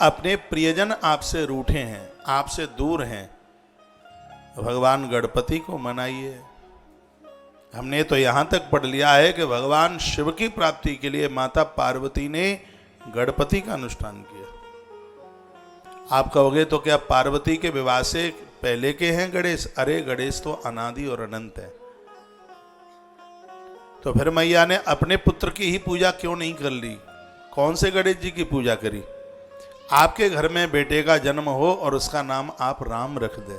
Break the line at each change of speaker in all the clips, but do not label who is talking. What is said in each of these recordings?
अपने प्रियजन आपसे रूठे हैं, आपसे दूर हैं, भगवान गणपति को मनाइए। हमने तो यहां तक पढ़ लिया है कि भगवान शिव की प्राप्ति के लिए माता पार्वती ने गणपति का अनुष्ठान किया। आप कहोगे तो क्या पार्वती के विवाह से पहले के हैं गणेश? अरे गणेश तो अनादि और अनंत है। तो फिर मैया ने अपने पुत्र की ही पूजा क्यों नहीं कर ली? कौन से गणेश जी की पूजा करी? आपके घर में बेटे का जन्म हो और उसका नाम आप राम रख दे,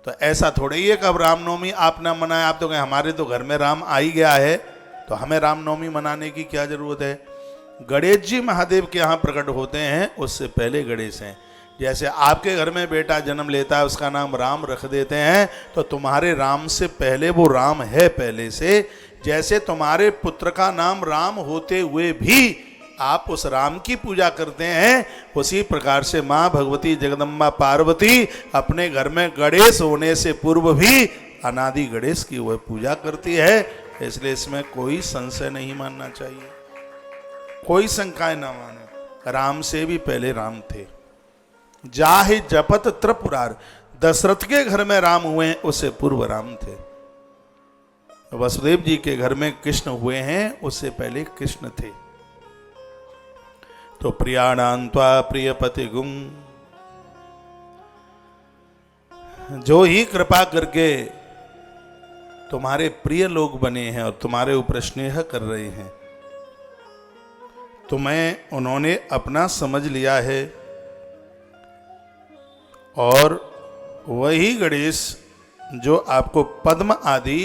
तो ऐसा थोड़ा ही है कि अब रामनवमी आप ना मनाए। आप तो कहें हमारे तो घर में राम आ ही गया है, तो हमें रामनवमी मनाने की क्या जरूरत है? गणेश जी महादेव के यहाँ प्रकट होते हैं, उससे पहले गणेश हैं। जैसे आपके घर में बेटा जन्म लेता है, उसका नाम राम रख देते हैं, तो तुम्हारे राम से पहले वो राम है पहले से। जैसे तुम्हारे पुत्र का नाम राम होते हुए भी आप उस राम की पूजा करते हैं, उसी प्रकार से माँ भगवती जगदम्बा पार्वती अपने घर में गणेश होने से पूर्व भी अनादि गणेश की वह पूजा करती है। इसलिए इसमें कोई संशय नहीं मानना चाहिए, कोई शंकाएं ना माने। राम से भी पहले राम थे। जाहि जपत त्रिपुरार, दशरथ के घर में राम हुए, उससे पूर्व राम थे। वसुदेव जी के घर में कृष्ण हुए हैं, उससे पहले कृष्ण थे। तो प्रियाणान्त्वा प्रियपति गुम, जो ही कृपा करके तुम्हारे प्रिय लोग बने हैं और तुम्हारे ऊपर स्नेह कर रहे हैं, तुम्हें उन्होंने अपना समझ लिया है, और वही गणेश जो आपको पद्म आदि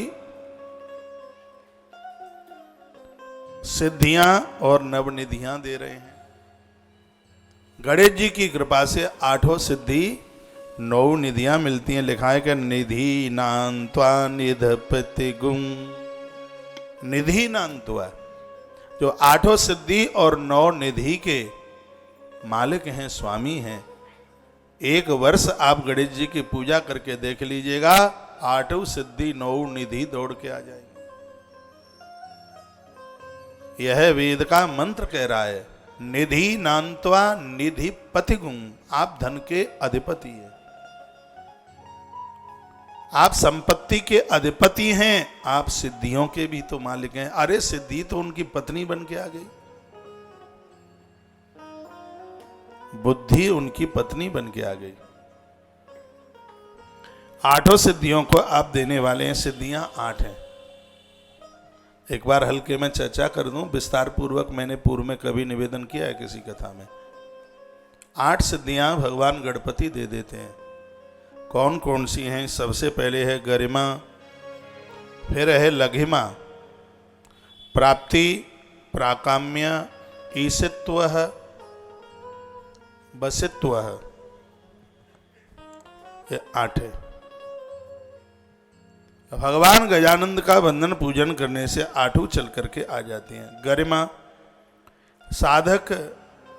सिद्धियां और नवनिधियां दे रहे हैं। गणेश जी की कृपा से 8 सिद्धि 9 निधियां मिलती हैं। लिखा है कि निधि नान्त्वा निधपति गुम, निधि नान्त्वा, जो 8 सिद्धि और 9 निधि के मालिक हैं, स्वामी हैं। एक वर्ष आप गणेश जी की पूजा करके देख लीजिएगा, 8 सिद्धि 9 निधि दौड़ के आ जाएगी। यह वेद का मंत्र कह रहा है, निधि नान्त्वा निधि पतिगुम। आप धन के अधिपति हैं, आप संपत्ति के अधिपति हैं, आप सिद्धियों के भी तो मालिक हैं। अरे सिद्धि तो उनकी पत्नी बन के आ गई, बुद्धि उनकी पत्नी बन के आ गई। 8 सिद्धियों को आप देने वाले हैं। सिद्धियां 8 हैं। एक बार हल्के में चर्चा कर दूं, विस्तार पूर्वक मैंने पूर्व में कभी निवेदन किया है किसी कथा में। 8 सिद्धियां भगवान गणपति दे देते हैं। कौन कौन सी हैं? सबसे पहले है गरिमा, फिर है लघिमा, प्राप्ति, प्राकाम्य, ईशित्व, बसित्व। ये 8 है। भगवान गजानंद का वंदन पूजन करने से 8 चल करके आ जाती हैं। गरिमा, साधक,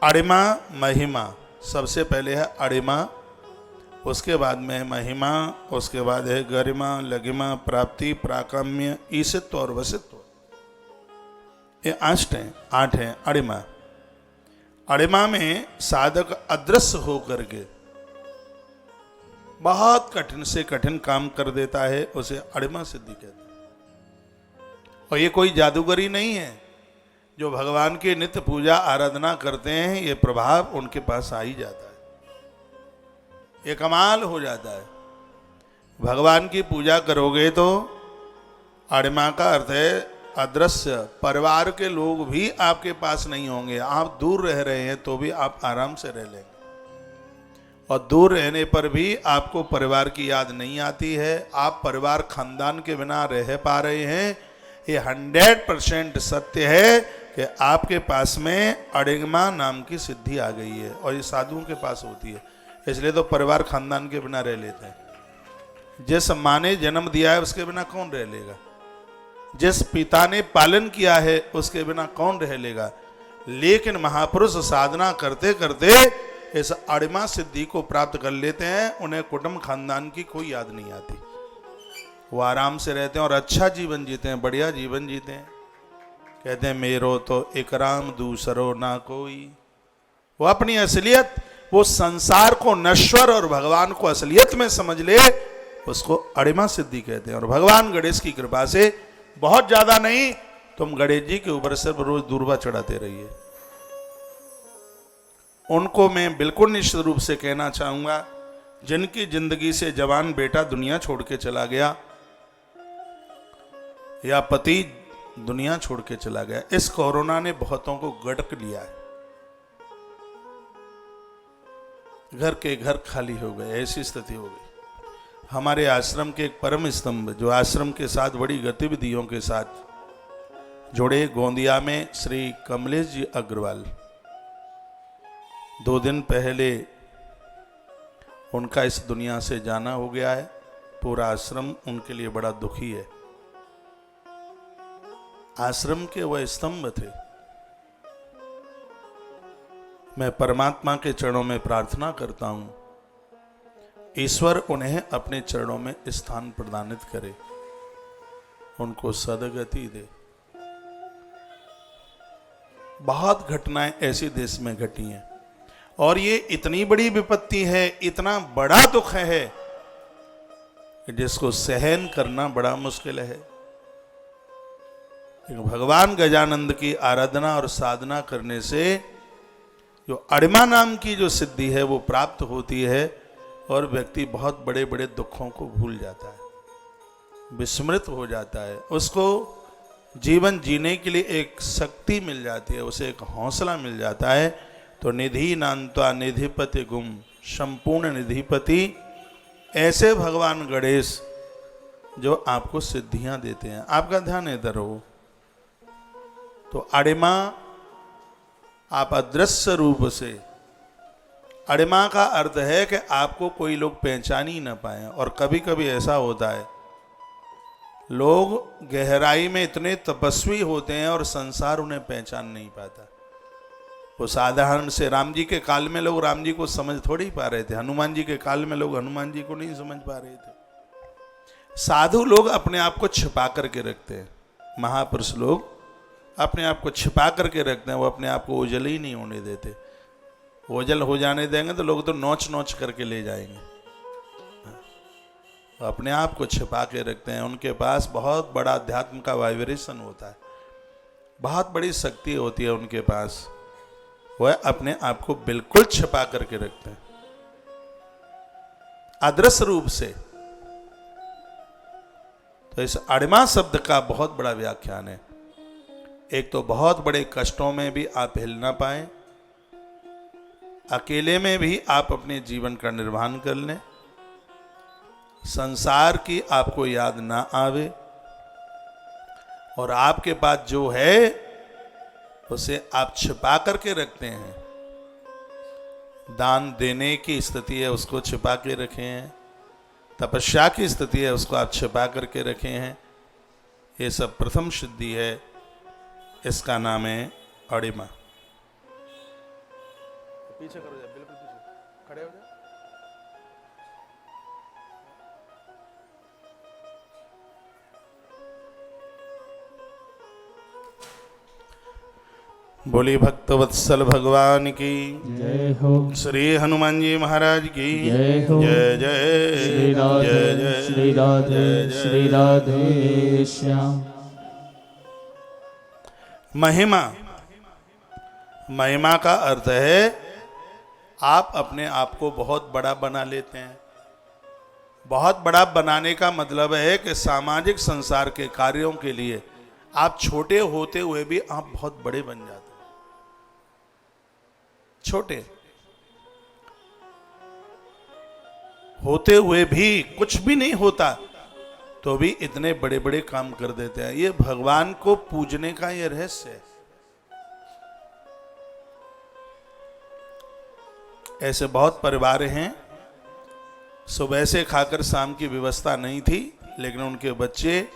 अणिमा, महिमा। सबसे पहले है अणिमा, उसके बाद में है महिमा, उसके बाद है गरिमा, लघिमा, प्राप्ति, प्राकाम्य, ईशित्व और वसित्व। ये 8 हैं। अणिमा, अणिमा में साधक अदृश्य होकर के बहुत कठिन से कठिन काम कर देता है, उसे अणिमा सिद्धि कहते हैं। और ये कोई जादूगरी नहीं है। जो भगवान की नित्य पूजा आराधना करते हैं, ये प्रभाव उनके पास आ ही जाता है, ये कमाल हो जाता है। भगवान की पूजा करोगे तो अणिमा का अर्थ है अदृश्य। परिवार के लोग भी आपके पास नहीं होंगे, आप दूर रह रहे हैं तो भी आप आराम से रह लेंगे, और दूर रहने पर भी आपको परिवार की याद नहीं आती है। आप परिवार खानदान के बिना रह पा रहे हैं। ये 100% सत्य है कि आपके पास में अणिमा नाम की सिद्धि आ गई है, और ये साधुओं के पास होती है। इसलिए तो परिवार खानदान के बिना रह लेते हैं। जिस माँ ने जन्म दिया है उसके बिना कौन रह लेगा? जिस पिता ने पालन किया है उसके बिना कौन रह लेगा? लेकिन महापुरुष साधना करते करते इस अणिमा सिद्धि को प्राप्त कर लेते हैं। उन्हें कुटुंब खानदान की कोई याद नहीं आती, वो आराम से रहते हैं और अच्छा जीवन जीते हैं, बढ़िया जीवन जीते हैं। कहते हैं मेरो तो इकराम दूसरो ना कोई, वो अपनी असलियत, वो संसार को नश्वर और भगवान को असलियत में समझ ले, उसको अड़िमा सिद्धि कहते हैं। और भगवान गणेश की कृपा से बहुत ज्यादा नहीं, तुम गणेश जी के ऊपर सिर्फ रोज दूर्वा चढ़ाते रहिए। उनको मैं बिल्कुल निश्चित रूप से कहना चाहूंगा, जिनकी जिंदगी से जवान बेटा दुनिया छोड़ के चला गया या पति दुनिया छोड़ के चला गया, इस कोरोना ने बहुतों को गटक लिया है। घर के घर खाली हो गए, ऐसी स्थिति हो गई। हमारे आश्रम के एक परम स्तंभ, जो आश्रम के साथ बड़ी गतिविधियों के साथ जुड़े, गोंदिया में श्री कमलेश जी अग्रवाल, 2 दिन पहले उनका इस दुनिया से जाना हो गया है। पूरा आश्रम उनके लिए बड़ा दुखी है। आश्रम के वह स्तंभ थे। मैं परमात्मा के चरणों में प्रार्थना करता हूं, ईश्वर उन्हें अपने चरणों में स्थान प्रदानित करे, उनको सदगति दे। बहुत घटनाएं ऐसे देश में घटी हैं, और ये इतनी बड़ी विपत्ति है, इतना बड़ा दुख है कि जिसको सहन करना बड़ा मुश्किल है। भगवान गजानंद की आराधना और साधना करने से जो अड़िमा नाम की जो सिद्धि है वो प्राप्त होती है, और व्यक्ति बहुत बड़े बड़े दुखों को भूल जाता है, विस्मृत हो जाता है। उसको जीवन जीने के लिए एक शक्ति मिल जाती है, उसे एक हौसला मिल जाता है। तो निधि नान्त्वा निधिपति गुम, संपूर्ण निधिपति ऐसे भगवान गणेश जो आपको सिद्धियां देते हैं। आपका ध्यान इधर हो। तो अड़िमा, आप अदृश्य रूप से, अड़िमा का अर्थ है कि आपको कोई लोग पहचान ही ना पाए। और कभी कभी ऐसा होता है, लोग गहराई में इतने तपस्वी होते हैं और संसार उन्हें पहचान नहीं पाता। वो साधारण से राम जी के काल में लोग राम जी को समझ थोड़ी ही पा रहे थे, हनुमान जी के काल में लोग हनुमान जी को नहीं समझ पा रहे थे। साधु लोग अपने आप को छिपा करके रखते हैं, महापुरुष लोग अपने आप को छिपा करके रखते हैं, वो अपने आप को ओझल ही नहीं होने देते। ओझल हो जाने देंगे तो लोग तो नोच नोच करके ले जाएंगे। अपने आप को छिपा के रखते हैं। उनके पास बहुत बड़ा अध्यात्म का वाइब्रेशन होता है, बहुत बड़ी शक्ति होती है उनके पास। वह अपने आप को बिल्कुल छिपा करके रखते हैं अदृश्य रूप से। तो इस अड़िमा शब्द का बहुत बड़ा व्याख्यान है। एक तो बहुत बड़े कष्टों में भी आप हिल ना पाए, अकेले में भी आप अपने जीवन का निर्वहन कर लें, संसार की आपको याद ना आवे, और आपके पास जो है उसे आप छिपा करके रखते हैं। दान देने की स्थिति है, उसको छिपा के रखे हैं। तपस्या की स्थिति है, उसको आप छिपा करके रखे हैं। ये सब प्रथम सिद्धि है, इसका नाम है अड़िमा। पीछे करो, बिल्कुल पीछे खड़े हो जाओ। बोली भक्तवत्सल भगवान की
जय हो।
श्री हनुमान जी महाराज की
जय हो।
जय जय
श्री राधे
जय जय
श्री राधे श्री राधे श्याम।
महिमा, महिमा का अर्थ है आप अपने आप को बहुत बड़ा बना लेते हैं। बहुत बड़ा बनाने का मतलब है कि सामाजिक संसार के कार्यों के लिए आप छोटे होते हुए भी आप बहुत बड़े बन जाते हैं। छोटे होते हुए भी कुछ भी नहीं होता तो भी इतने बड़े बड़े काम कर देते हैं। ये भगवान को पूजने का ये रहस्य है। ऐसे बहुत परिवार हैं, सुबह से खाकर शाम की व्यवस्था नहीं थी, लेकिन उनके बच्चे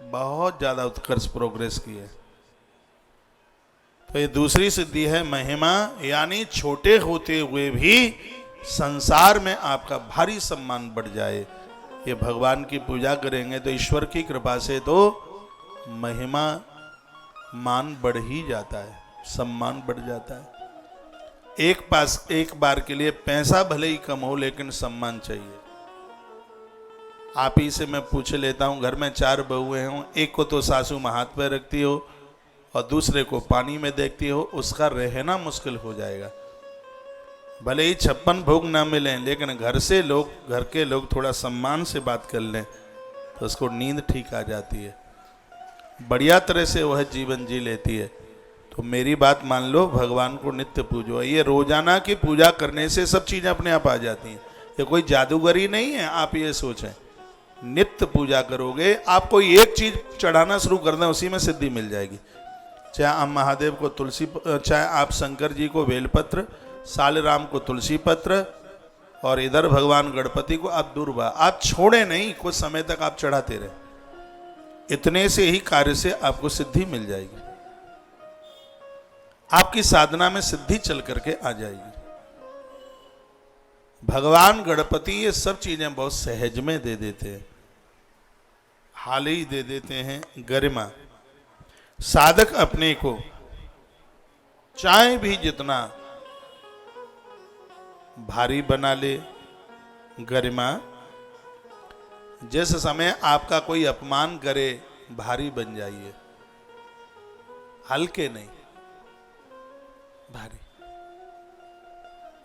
बहुत ज्यादा उत्कर्ष प्रोग्रेस किए। तो ये दूसरी सिद्धि है महिमा, यानी छोटे होते हुए भी संसार में आपका भारी सम्मान बढ़ जाए। ये भगवान की पूजा करेंगे तो ईश्वर की कृपा से तो महिमा मान बढ़ ही जाता है, सम्मान बढ़ जाता है। एक बार के लिए पैसा भले ही कम हो लेकिन सम्मान चाहिए। आप ही से मैं पूछ लेता हूं, घर में 4 बहुएं हों, एक को तो सासू में हाथ पे रखती हो और दूसरे को पानी में देखती हो, उसका रहना मुश्किल हो जाएगा। भले ही 56 भोग ना मिलें लेकिन घर के लोग थोड़ा सम्मान से बात कर लें तो उसको नींद ठीक आ जाती है, बढ़िया तरह से वह जीवन जी लेती है। तो मेरी बात मान लो, भगवान को नित्य पूजो। ये रोजाना की पूजा करने से सब चीजें अपने आप आ जाती हैं। ये कोई जादूगरी नहीं है, आप ये सोचें। नित्य पूजा करोगे, आप कोई एक चीज चढ़ाना शुरू कर दें, उसी में सिद्धि मिल जाएगी। चाहे आप महादेव को तुलसी, चाहे आप शंकर जी को बेलपत्र, सालराम को तुलसी पत्र, और इधर भगवान गणपति को आप दूर्वा, आप छोड़े नहीं, कुछ समय तक आप चढ़ाते रहे। इतने से ही कार्य से आपको सिद्धि मिल जाएगी, आपकी साधना में सिद्धि चल करके आ जाएगी। भगवान गणपति ये सब चीजें बहुत सहज में दे देते हैं, हाल ही दे देते हैं। गरिमा, साधक अपने को चाहे भी जितना भारी बना ले, गरिमा, जिस समय आपका कोई अपमान करे भारी बन जाइए, हल्के नहीं, भारी।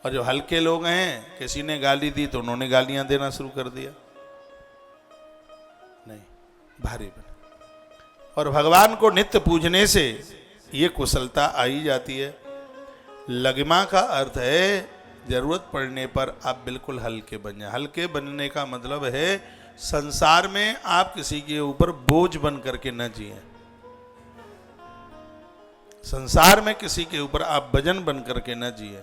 और जो हल्के लोग हैं, किसी ने गाली दी तो उन्होंने गालियां देना शुरू कर दिया, नहीं, भारी बने। और भगवान को नित्य पूजने से ये कुशलता आई जाती है। लगिमा का अर्थ है जरूरत पड़ने पर आप बिल्कुल हल्के बन जाए। हल्के बनने का मतलब है संसार में आप किसी के ऊपर बोझ बन करके न जिए, संसार में किसी के ऊपर आप वजन बन करके न जिए।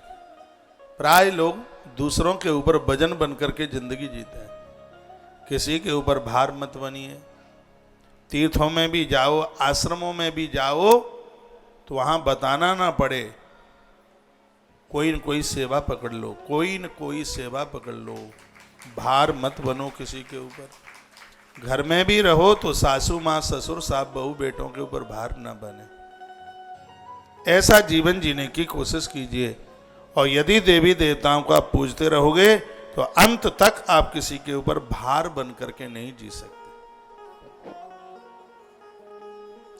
प्राय लोग दूसरों के ऊपर वजन बन करके जिंदगी जीते हैं। किसी के ऊपर भार मत बनिए। तीर्थों में भी जाओ, आश्रमों में भी जाओ तो वहां बताना ना पड़े, कोई न कोई सेवा पकड़ लो, कोई न कोई सेवा पकड़ लो, भार मत बनो किसी के ऊपर। घर में भी रहो तो सासू माँ, ससुर, सास, बहू, बेटों के ऊपर भार न बने। ऐसा जीवन जीने की कोशिश कीजिए। और यदि देवी देवताओं को आप पूजते रहोगे तो अंत तक आप किसी के ऊपर भार बन करके नहीं जी सकते।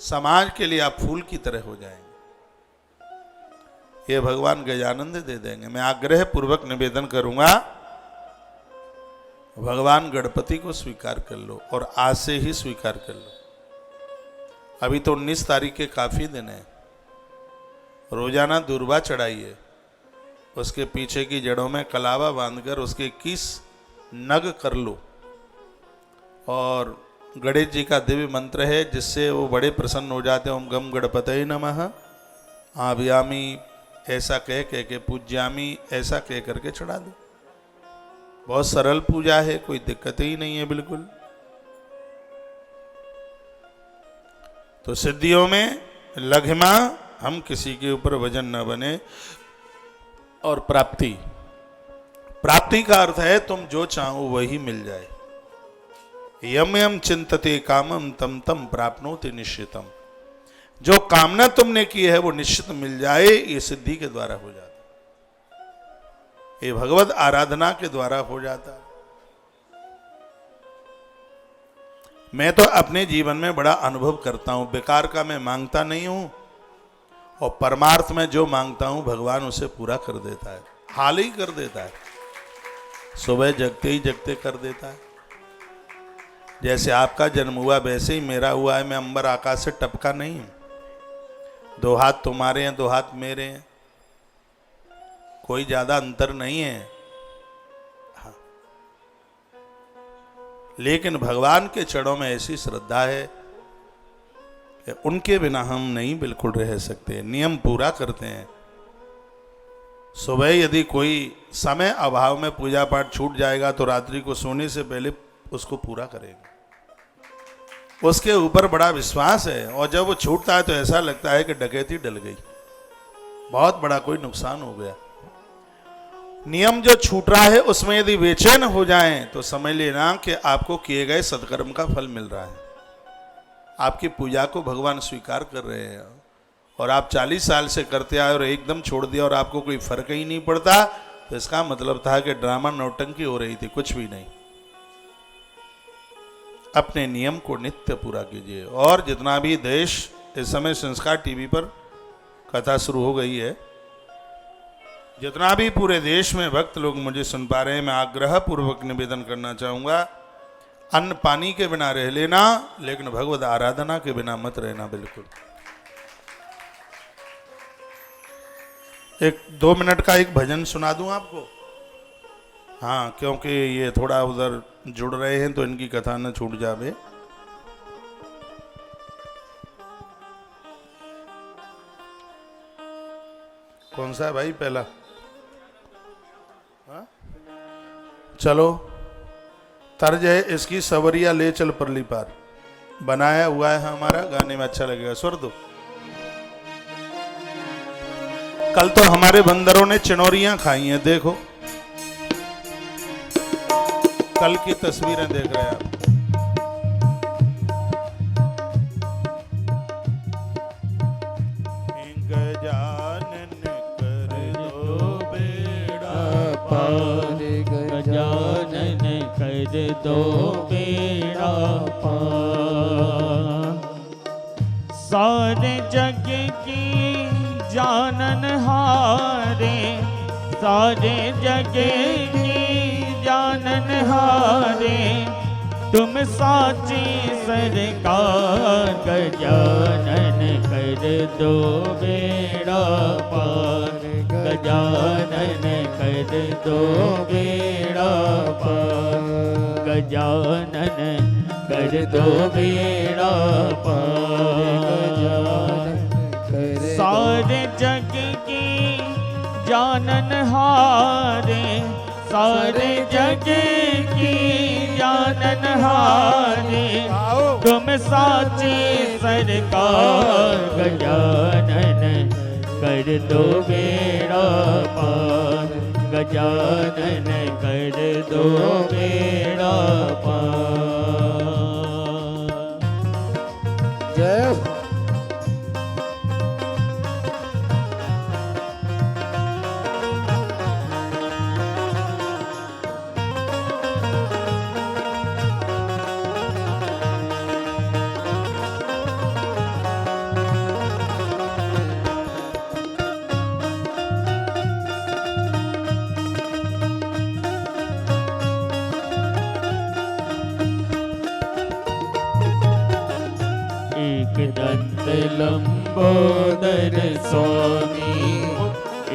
समाज के लिए आप फूल की तरह हो जाएंगे, ये भगवान गजानंद दे देंगे। मैं आग्रह पूर्वक निवेदन करूंगा, भगवान गणपति को स्वीकार कर लो और आज से ही स्वीकार कर लो। अभी तो 19 तारीख के काफी दिन है। रोजाना दूर्वा चढ़ाइए, उसके पीछे की जड़ों में कलावा बांधकर उसके 21 नग कर लो। और गणेश जी का दिव्य मंत्र है जिससे वो बड़े प्रसन्न हो जाते हैं। ओम गम गणपतये नमः आभयामी, ऐसा कह के पूज्यामी, ऐसा कह करके चढ़ा दो। बहुत सरल पूजा है, कोई दिक्कत ही नहीं है बिल्कुल। तो सिद्धियों में लघिमा, हम किसी के ऊपर वजन न बने। और प्राप्ति, प्राप्ति का अर्थ है तुम जो चाहो वही मिल जाए। यम यम चिंतते कामम तम तम प्राप्नोति निश्चितम। जो कामना तुमने की है वो निश्चित मिल जाए, ये सिद्धि के द्वारा हो जाता, ये भगवत आराधना के द्वारा हो जाता। मैं तो अपने जीवन में बड़ा अनुभव करता हूं, बेकार का मैं मांगता नहीं हूं, और परमार्थ में जो मांगता हूं भगवान उसे पूरा कर देता है, हाल ही कर देता है, सुबह जगते ही जगते कर देता है। जैसे आपका जन्म हुआ वैसे ही मेरा हुआ है। मैं अंबर आकाश से टपका नहीं हूं, 2 हाथ तुम्हारे हैं, 2 हाथ मेरे हैं, कोई ज्यादा अंतर नहीं है। हाँ। लेकिन भगवान के चरणों में ऐसी श्रद्धा है कि उनके बिना हम नहीं बिल्कुल रह सकते, नियम पूरा करते हैं। सुबह यदि कोई समय अभाव में पूजा पाठ छूट जाएगा तो रात्रि को सोने से पहले उसको पूरा करेगा, उसके ऊपर बड़ा विश्वास है। और जब वो छूटता है तो ऐसा लगता है कि डकैती डल गई, बहुत बड़ा कोई नुकसान हो गया। नियम जो छूट रहा है उसमें यदि बेचैन हो जाएं तो समझ लेना कि आपको किए गए सत्कर्म का फल मिल रहा है, आपकी पूजा को भगवान स्वीकार कर रहे हैं। और आप 40 साल से करते आए और एकदम छोड़ दिया और आपको कोई फर्क ही नहीं पड़ता, तो इसका मतलब था कि ड्रामा नौटंकी हो रही थी, कुछ भी नहीं। अपने नियम को नित्य पूरा कीजिए। और जितना भी देश, इस समय संस्कार टीवी पर कथा शुरू हो गई है, जितना भी पूरे देश में भक्त लोग मुझे सुन पा रहे हैं, मैं आग्रह पूर्वक निवेदन करना चाहूंगा, अन्न पानी के बिना रह लेना, लेकिन भगवत आराधना के बिना मत रहना बिल्कुल। 1-2 मिनट का एक भजन सुना दूं आपको? हाँ, क्योंकि ये थोड़ा उधर जुड़ रहे हैं तो इनकी कथा न छूट जावे। कौन सा है भाई पहला? हाँ? चलो, तर्ज है इसकी सवरिया ले चल परली पार, बनाया हुआ है हमारा, गाने में अच्छा लगेगा। स्वर दो। कल तो हमारे बंदरों ने चिनौरियां खाई हैं, देखो कल की तस्वीरें देख रहे हैं आप। गजानन कर दो बेड़ा
पार, गजानन कर दो बेड़ा पार। सारे जग की जानन हारे, सारे जग की जानन हारे, तुम साची सरकार। गजानन कर दो बेड़ा पार, गजानन कर दो बेड़ा पार, गजानन कर दो बेड़ा पार। सारे जग की जानन हारे, सारे जग की जानन हारे, तुम साची सरकार। गजानन कर दो बेड़ा पार, गजानन कर दो बेड़ा पार। जय हो। एक दंत लंबोदर स्वामी,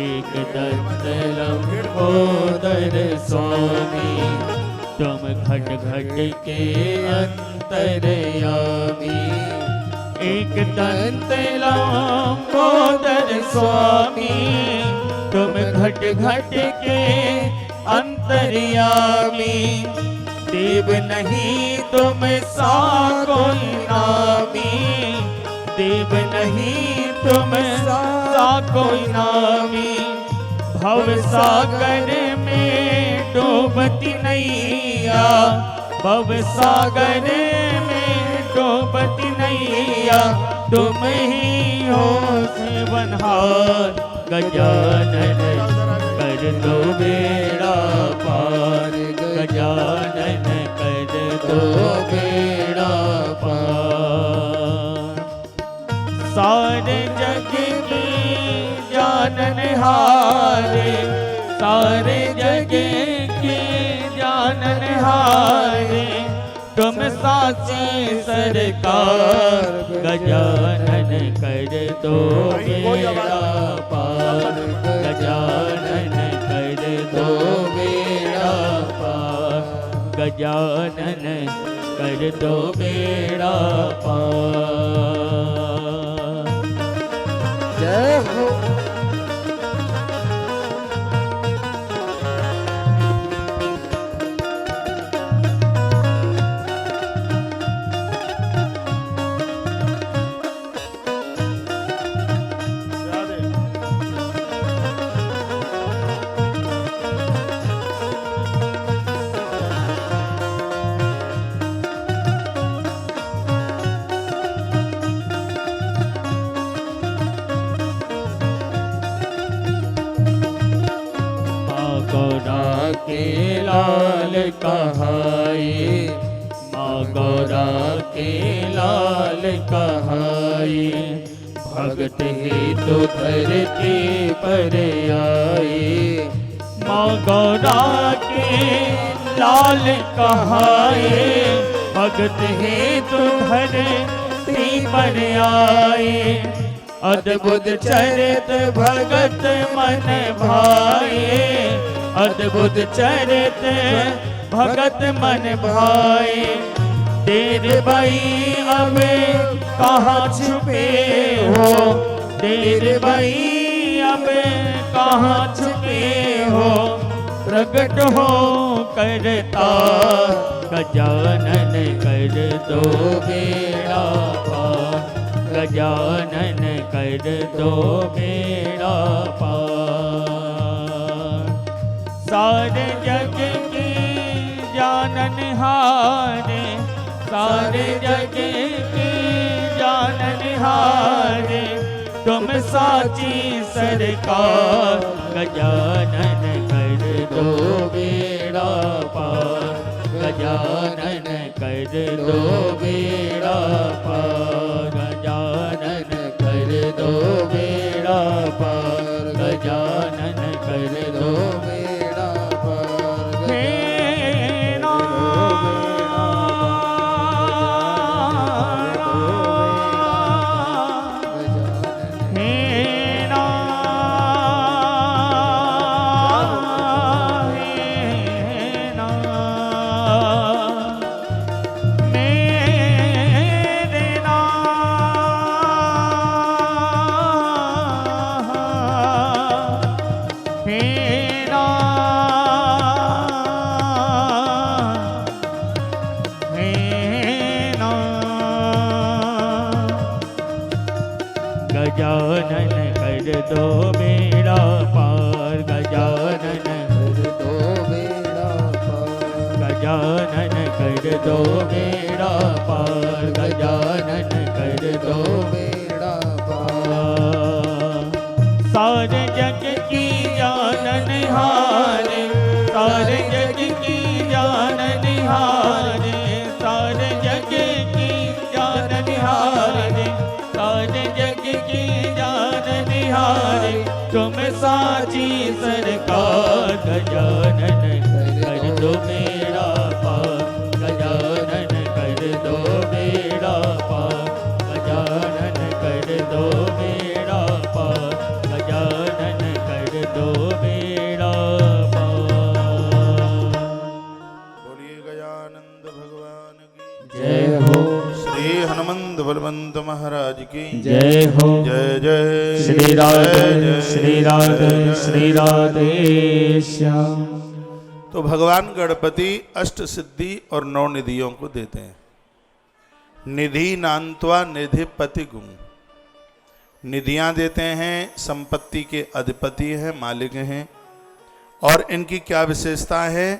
एक दंत लंबोदर स्वामी, तुम घट घट के अंतर्यामी। एक दंत लंबोदर स्वामी, तुम घट घट के अंतर्यामी। देव नहीं तुम सा कोई नामी, देव नहीं तुम सा कोई नामी। भव सागर में डूबती नैया, भव सागर में डूबती नैया, तुम ही हो सिवनहार। गजानन कर दो बेड़ा पार, गजानन कर दो बेड़ा पार। सारे जग की जानन हारे, सारे जग की जानन हारे, तुम साची सरकार। गजानन कर दो बेड़ा पार, गजानन कर दो बेड़ा पार, गजानन कर दो बेड़ा पार। जय हो। गौरा के लाल कहाए, माँ गौरा के लाल कहाए। भगत हेतु धरती पर आए, माँ गौरा के लाल कहाए। भगत हेतु धरती पर आए, अद्भुत चरित भगत मन भाए। अद्भुत चरित भगत मन भाए। तेरे भाई अब कहाँ छुपे हो, तेरे भाई अब कहाँ छुपे हो। प्रकट हो करता गजानन कर दो बेड़ा पार, गजानन कर दो बेड़ा पार। सारे जग की जाननहारे, सारे जग की जाननहारे। तुम साची सरकार, गजानन कर दो बेड़ा पार, गजानन कर दो बेड़ा पार। गजानन कर दो बेड़ा पार, गजानन कर दो बेड़ा पार। हे गजानन कर दो बेड़ा पार, गजानन कर दो बेड़ा पार। गजानन कर दो बेड़ा पार, गजानन कर दो बेड़ा पार। सारे जग की जाननहारे, सारे जग की जाननहारे। सारे जग की जाननहारे, सारे जग की जाननहारे। तुम साची सरकार, गजानन कर दो बेड़ा पार, गजानन कर दो बेड़ा पार। गजानन कर दो बेड़ा पार, गजानन कर दो बेड़ा पार।
बोलिए गजानंद भगवान की
जय हो,
श्री हनुमंत बलवंत महाराज की
जय हो।
जय जय
श्री राधे,
जय
श्री राधे, श्री राधे श्याम।
तो भगवान गणपति अष्ट सिद्धि और 9 निधियों को देते हैं। निधि नान्त्वा निधिपति गुण, निधियां देते हैं, संपत्ति के अधिपति हैं, मालिक हैं। और इनकी क्या विशेषता है?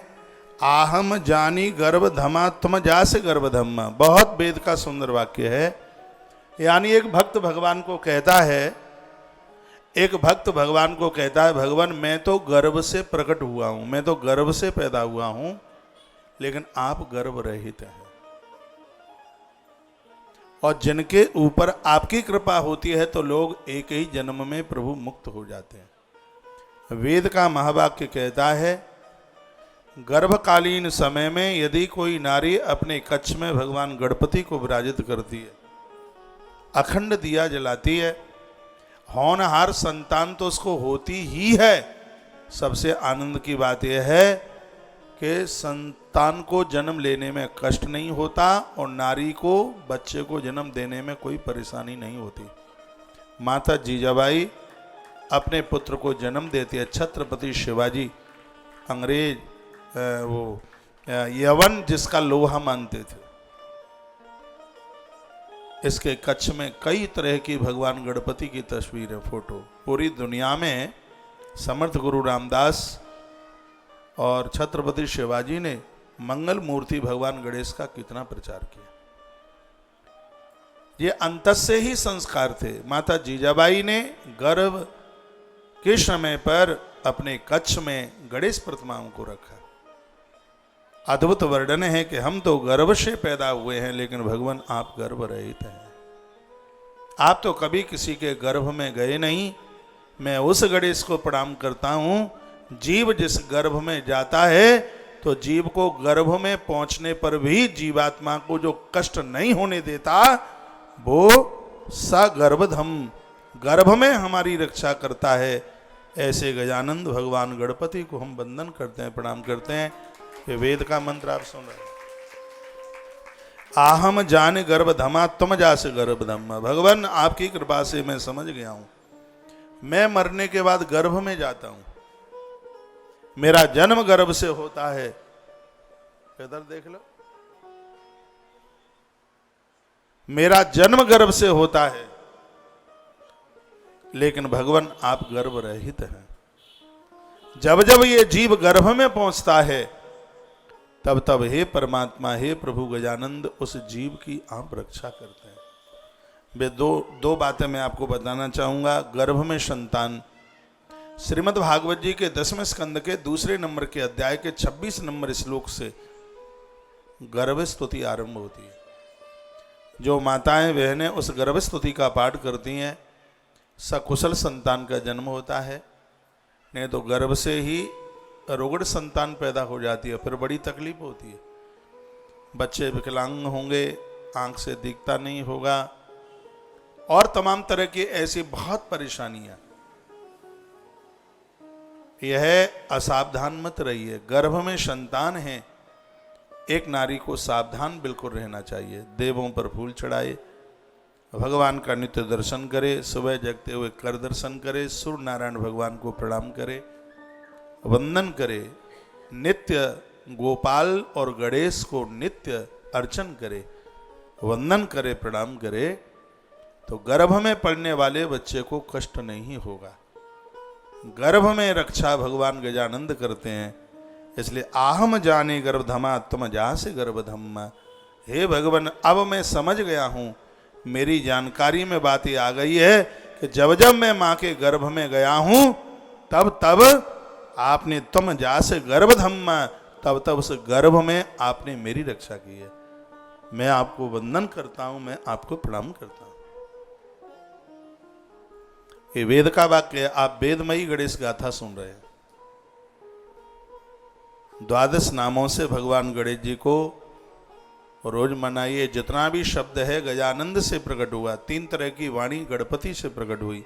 आहम जानी गर्भ धमा तुम जास गर्भ धम्मा। बहुत वेद का सुंदर वाक्य है। यानी एक भक्त भगवान को कहता है, एक भक्त भगवान को कहता है, भगवान मैं तो गर्भ से प्रकट हुआ हूं, मैं तो गर्भ से पैदा हुआ हूं, लेकिन आप गर्भ रहित हैं। और जिनके ऊपर आपकी कृपा होती है तो लोग एक ही जन्म में प्रभु मुक्त हो जाते हैं। वेद का महावाक्य कहता है, गर्भकालीन समय में यदि कोई नारी अपने कच्छ में भगवान गणपति को विराजित करती है, अखंड दिया जलाती है, होनहार संतान तो उसको होती ही है। सबसे आनंद की बात यह है कि संतान को जन्म लेने में कष्ट नहीं होता और नारी को बच्चे को जन्म देने में कोई परेशानी नहीं होती। माता जीजाबाई अपने पुत्र को जन्म देती है। छत्रपति शिवाजी अंग्रेज यवन जिसका लोहा मानते थे, इसके कच्छ में कई तरह की भगवान गणपति की तस्वीरें, फोटो। पूरी दुनिया में समर्थ गुरु रामदास और छत्रपति शिवाजी ने मंगल मूर्ति भगवान गणेश का कितना प्रचार किया। ये अंतस से ही संस्कार थे। माता जीजाबाई ने गर्भ के समय पर अपने कक्ष में गणेश प्रतिमाओं को रखा। अद्भुत वर्णन है कि हम तो गर्भ से पैदा हुए हैं, लेकिन भगवान आप गर्भ रहित हैं। आप तो कभी किसी के गर्भ में गए नहीं। मैं उस गणेश को प्रणाम करता हूं। जीव जिस गर्भ में जाता है तो जीव को गर्भ में पहुंचने पर भी जीवात्मा को जो कष्ट नहीं होने देता, वो सगर्भधम, गर्भ में हमारी रक्षा करता है। ऐसे गजानंद भगवान गणपति को हम वंदन करते हैं, प्रणाम करते हैं। ये वेद का मंत्र आप सुन रहे हैं। आहम जान गर्भधमा तुम जास गर्भधम। भगवान आपकी कृपा से मैं समझ गया हूं, मैं मरने के बाद गर्भ में जाता हूं। मेरा जन्म गर्भ से होता है। इधर देख लो, मेरा जन्म गर्भ से होता है, लेकिन भगवान आप गर्भ रहित हैं। जब जब ये जीव गर्भ में पहुंचता है, तब तब हे परमात्मा, हे प्रभु गजानंद, उस जीव की आप रक्षा करते हैं। वे दो बातें मैं आपको बताना चाहूंगा। गर्भ में संतान, श्रीमद् भागवत जी के 10वें स्कंद के दूसरे नंबर के अध्याय के 26 नंबर श्लोक से गर्भ स्तुति आरंभ होती है। जो माताएं बहनें उस गर्भ स्तुति का पाठ करती हैं, सकुशल संतान का जन्म होता है। नहीं तो गर्भ से ही रोगड़ संतान पैदा हो जाती है, फिर बड़ी तकलीफ होती है। बच्चे विकलांग होंगे, आंख से दिखता नहीं होगा, और तमाम तरह की ऐसी बहुत परेशानियां। यह असावधान मत रहिए। गर्भ में संतान है, एक नारी को सावधान बिल्कुल रहना चाहिए। देवों पर फूल चढ़ाए, भगवान का नित्य दर्शन करे, सुबह जगते हुए कर दर्शन करे, सूर्य नारायण भगवान को प्रणाम करे, वंदन करे, नित्य गोपाल और गणेश को नित्य अर्चन करे, वंदन करे, प्रणाम करे, तो गर्भ में पड़ने वाले बच्चे को कष्ट नहीं होगा। गर्भ में रक्षा भगवान गजानंद करते हैं। इसलिए आहम जाने गर्भधमा तुम जासे गर्भधम। हे भगवान, अब मैं समझ गया हूं, मेरी जानकारी में बातें आ गई है कि जब जब मैं मां के गर्भ में गया हूं, तब तब आपने तुम जासे गर्भधम, तब तब उस गर्भ में आपने मेरी रक्षा की है। मैं आपको वंदन करता हूं, मैं आपको प्रणाम करता हूं। ये वेद का वाक्य है। आप वेदमयी गणेश गाथा सुन रहे हैं। 12 नामों से भगवान गणेश जी को रोज मनाइए। जितना भी शब्द है गजानंद से प्रकट हुआ। 3 तरह की वाणी गणपति से प्रकट हुई।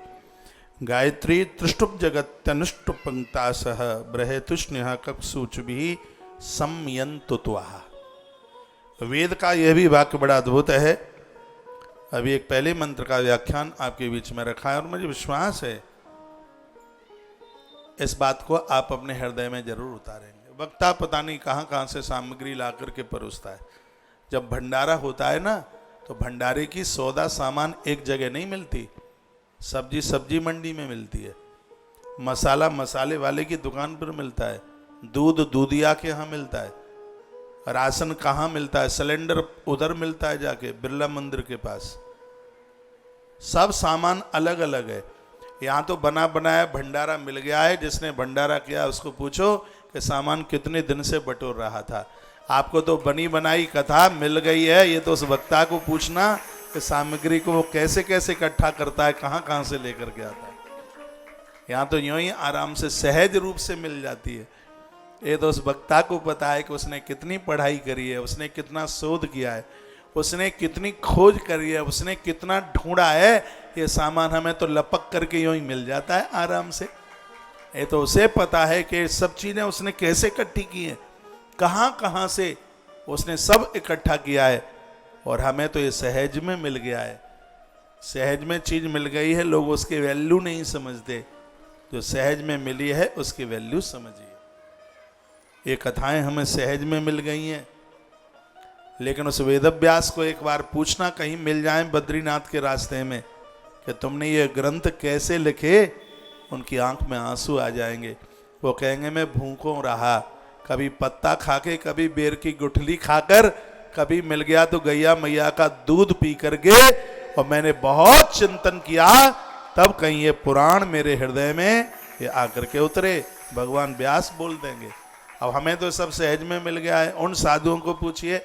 गायत्री त्रिष्टुप जगत्यनुष्टु पंक्तासह बृहतुष्ण्यः कक्षुचुभिः संयंतुत्वाः। वेद का यह भी वाक्य बड़ा अद्भुत है। अभी एक पहले मंत्र का व्याख्यान आपके बीच में रखा है, और मुझे विश्वास है इस बात को आप अपने हृदय में जरूर उतारेंगे। वक्ता पता नहीं कहाँ कहाँ से सामग्री ला करके परोसता है। जब भंडारा होता है ना, तो भंडारे की सौदा सामान एक जगह नहीं मिलती। सब्जी सब्जी मंडी में मिलती है, मसाला मसाले वाले की दुकान पर मिलता है, दूध दूधिया के यहाँ मिलता है, राशन कहाँ मिलता है, सिलेंडर उधर मिलता है जाके बिरला मंदिर के पास। सब सामान अलग अलग है। यहाँ तो बना बनाया भंडारा मिल गया है। जिसने भंडारा किया उसको पूछो कि सामान कितने दिन से बटोर रहा था। आपको तो बनी बनाई कथा मिल गई है, ये तो उस वक्ता को पूछना कि सामग्री को वो कैसे कैसे इकट्ठा करता है, कहाँ कहाँ से लेकर के आता है। यहाँ तो यूं ही आराम से सहज रूप से मिल जाती है। ये तो उस वक्ता को पता है कि उसने कितनी पढ़ाई करी है, उसने कितना शोध किया है, उसने कितनी खोज करी है, उसने कितना ढूंढा है। ये सामान हमें तो लपक करके यूं ही मिल जाता है आराम से। ये तो उसे पता है कि सब चीजें उसने कैसे इकट्ठी की हैं, कहाँ कहाँ से उसने सब इकट्ठा किया है, और हमें तो ये सहज में मिल गया है। सहज में चीज मिल गई है, लोग उसकी वैल्यू नहीं समझते। जो सहज में मिली है उसकी वैल्यू समझिए। ये कथाएं हमें सहज में मिल गई हैं, लेकिन उस वेदव्यास को एक बार पूछना कहीं मिल जाए बद्रीनाथ के रास्ते में कि तुमने ये ग्रंथ कैसे लिखे, उनकी आंख में आंसू आ जाएंगे। वो कहेंगे मैं भूखों रहा, कभी पत्ता खाके, कभी बेर की गुठली खाकर, कभी मिल गया तो गैया मैया का दूध पी करके, और मैंने बहुत चिंतन किया, तब कहीं ये पुराण मेरे हृदय में ये आकर के उतरे, भगवान व्यास बोल देंगे। अब हमें तो सब सहज में मिल गया है। उन साधुओं को पूछिए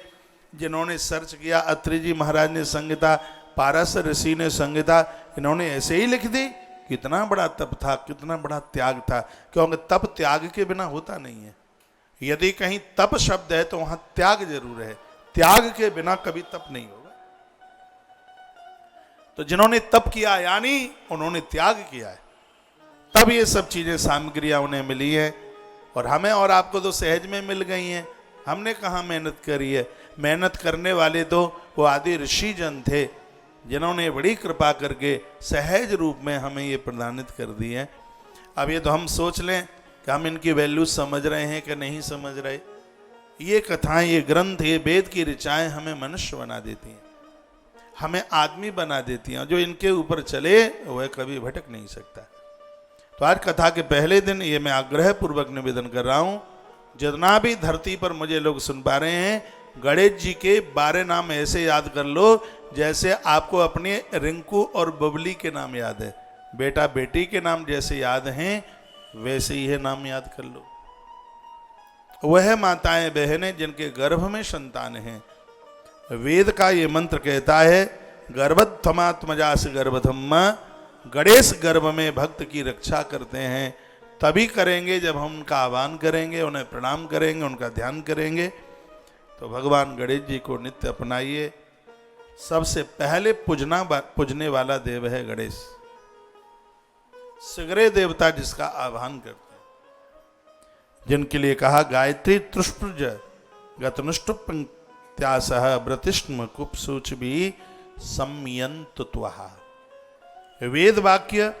जिन्होंने सर्च किया, अत्रि जी महाराज ने संहिता, पारस ऋषि ने संहिता, इन्होंने ऐसे ही लिख दी। कितना बड़ा तप था, कितना बड़ा त्याग था, क्योंकि तप त्याग के बिना होता नहीं है। यदि कहीं तप शब्द है तो वहां त्याग जरूर है, त्याग के बिना कभी तप नहीं होगा। तो जिन्होंने तप किया यानी उन्होंने त्याग किया है, तब ये सब चीजें सामग्रियां उन्हें मिली है। और हमें और आपको तो सहज में मिल गई हैं। हमने कहाँ मेहनत करी है? मेहनत करने वाले तो वो आदि ऋषि जन थे जिन्होंने बड़ी कृपा करके सहज रूप में हमें ये प्रदानित कर दी है। अब ये तो हम सोच लें कि हम इनकी वैल्यू समझ रहे हैं कि नहीं समझ रहे। ये कथाएं, ये ग्रंथ, ये वेद की ऋचाएं हमें मनुष्य बना देती हैं, हमें आदमी बना देती हैं। जो इनके ऊपर चले वह कभी भटक नहीं सकता। तो आज कथा के पहले दिन ये मैं आग्रह पूर्वक निवेदन कर रहा हूं, जितना भी धरती पर मुझे लोग सुन पा रहे हैं, गणेश जी के 12 नाम ऐसे याद कर लो जैसे आपको अपने रिंकू और बबली के नाम याद है। बेटा बेटी के नाम जैसे याद हैं वैसे ही है नाम याद कर लो। वह माताएं बहनें जिनके गर्भ में संतान हैं, वेद का ये मंत्र कहता है, गर्भत्थमात्मजास गर्भधम्मा, गणेश गर्भ में भक्त की रक्षा करते हैं। तभी करेंगे जब हम उनका आह्वान करेंगे, उन्हें प्रणाम करेंगे, उनका ध्यान करेंगे। तो भगवान गणेश जी को नित्य अपनाइए। सबसे पहले पूजने वाला देव है गणेश, सगरे देवता जिसका आह्वान करते हैं, जिनके लिए कहा गायत्री तृष्टुज गतनुष्टु पंक्त्यासह व्रतिष्म कुपसूच भी संयंतुत्वः। वेद वाक्य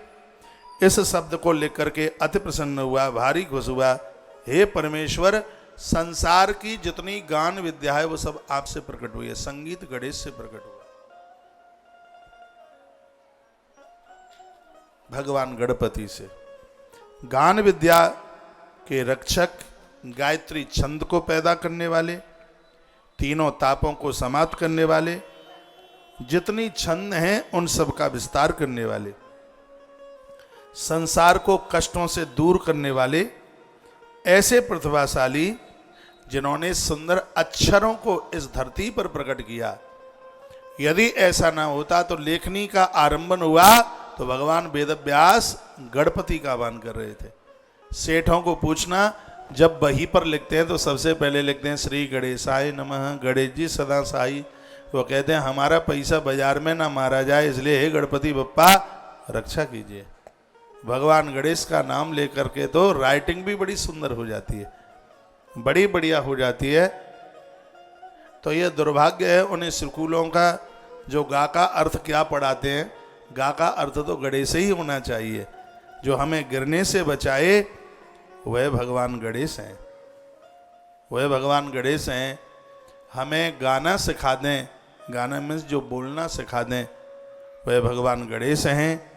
इस शब्द को लेकर के अति प्रसन्न हुआ, भारी खुश हुआ। हे परमेश्वर, संसार की जितनी गान विद्या है वो सब आपसे प्रकट हुई है, संगीत गणेश से प्रकट हुआ। भगवान गणपति से गान विद्या के रक्षक, गायत्री छंद को पैदा करने वाले, तीनों तापों को समाप्त करने वाले, जितनी छंद हैं उन सब का विस्तार करने वाले, संसार को कष्टों से दूर करने वाले, ऐसे प्रतिभाशाली जिन्होंने सुंदर अक्षरों को इस धरती पर प्रकट किया। यदि ऐसा ना होता तो लेखनी का आरंभन हुआ तो भगवान वेदव्यास गणपति का आह्वान कर रहे थे। सेठों को पूछना, जब बही पर लिखते हैं तो सबसे पहले लिखते हैं श्री गणेशाय नमः, गणेश जी सदा साई। वो कहते हैं हमारा पैसा बाजार में ना मारा जाए, इसलिए हे गणपति बप्पा रक्षा कीजिए। भगवान गणेश का नाम लेकर के तो राइटिंग भी बड़ी सुंदर हो जाती है, बड़ी बढ़िया हो जाती है। तो यह दुर्भाग्य है उन्हें स्कूलों का जो गा का अर्थ क्या पढ़ाते हैं। गा का अर्थ तो गणेश ही होना चाहिए। जो हमें गिरने से बचाए वह भगवान गणेश हैं, वह भगवान गणेश हैं। हमें गाना सिखा दें, गाना में जो बोलना सिखा दें, वह भगवान गणेश हैं।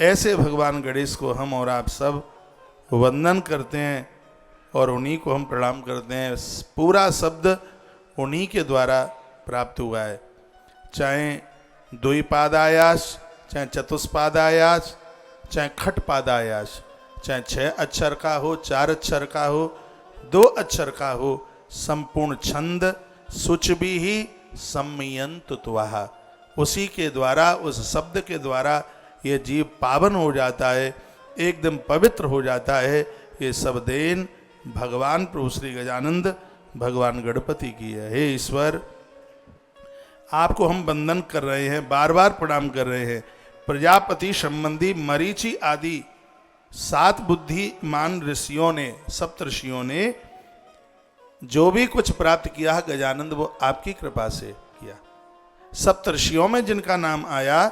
ऐसे भगवान गणेश को हम और आप सब वंदन करते हैं और उन्हीं को हम प्रणाम करते हैं। पूरा शब्द उन्हीं के द्वारा प्राप्त हुआ है, चाहे द्विपादायास, चाहे चतुष्पादायास, चाहे खटपादायास, चाहे 6 अक्षर का हो, 4 अक्षर का हो, 2 अक्षर का हो, संपूर्ण छंद सुचबी ही संयंतुत्वः, उसी के द्वारा, उस शब्द के द्वारा ये जीव पावन हो जाता है, एकदम पवित्र हो जाता है। ये सब देन भगवान प्रभु श्री गजानंद भगवान गणपति की है। हे ईश्वर, आपको हम वंदन कर रहे हैं, बार बार प्रणाम कर रहे हैं। प्रजापति संबंधी मरीचि आदि 7 बुद्धिमान ऋषियों ने, सप्त ऋषियों ने जो भी कुछ प्राप्त किया है गजानंद, वो आपकी कृपा से किया। सप्त ऋषियों में जिनका नाम आया,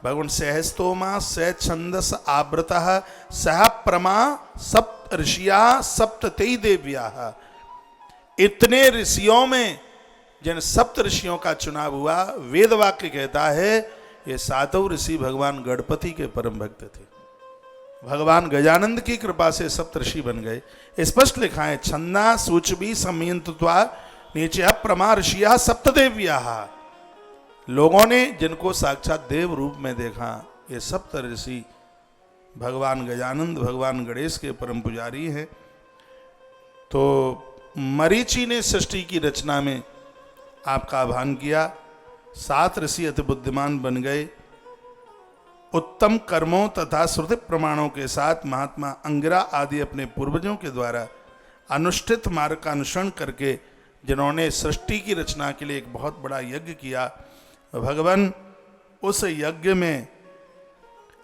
भगवान सहस्तोमा सह छंदस आवृतः सह प्रमा सप्त ऋषिया सप्त तेई देव्या। इतने ऋषियों में जिन सप्त ऋषियों का चुनाव हुआ, वेद वाक्य कहता है ये 7 ऋषि भगवान गणपति के परम भक्त थे। भगवान गजानंद की कृपा से सप्त ऋषि बन गए। स्पष्ट लिखा है, छंदा सूचबी संयंत्वा नीचे प्रमा ऋषिया सप्त देव्या। लोगों ने जिनको साक्षात देव रूप में देखा, ये सप्त ऋषि भगवान गजानंद भगवान गणेश के परम पुजारी हैं। तो मरीचि ने सृष्टि की रचना में आपका आह्वान किया, 7 ऋषि अति बुद्धिमान बन गए। उत्तम कर्मों तथा श्रुति प्रमाणों के साथ महात्मा अंगिरा आदि अपने पूर्वजों के द्वारा अनुष्ठित मार्ग का अनुसरण करके जिन्होंने सृष्टि की रचना के लिए एक बहुत बड़ा यज्ञ किया, भगवान उस यज्ञ में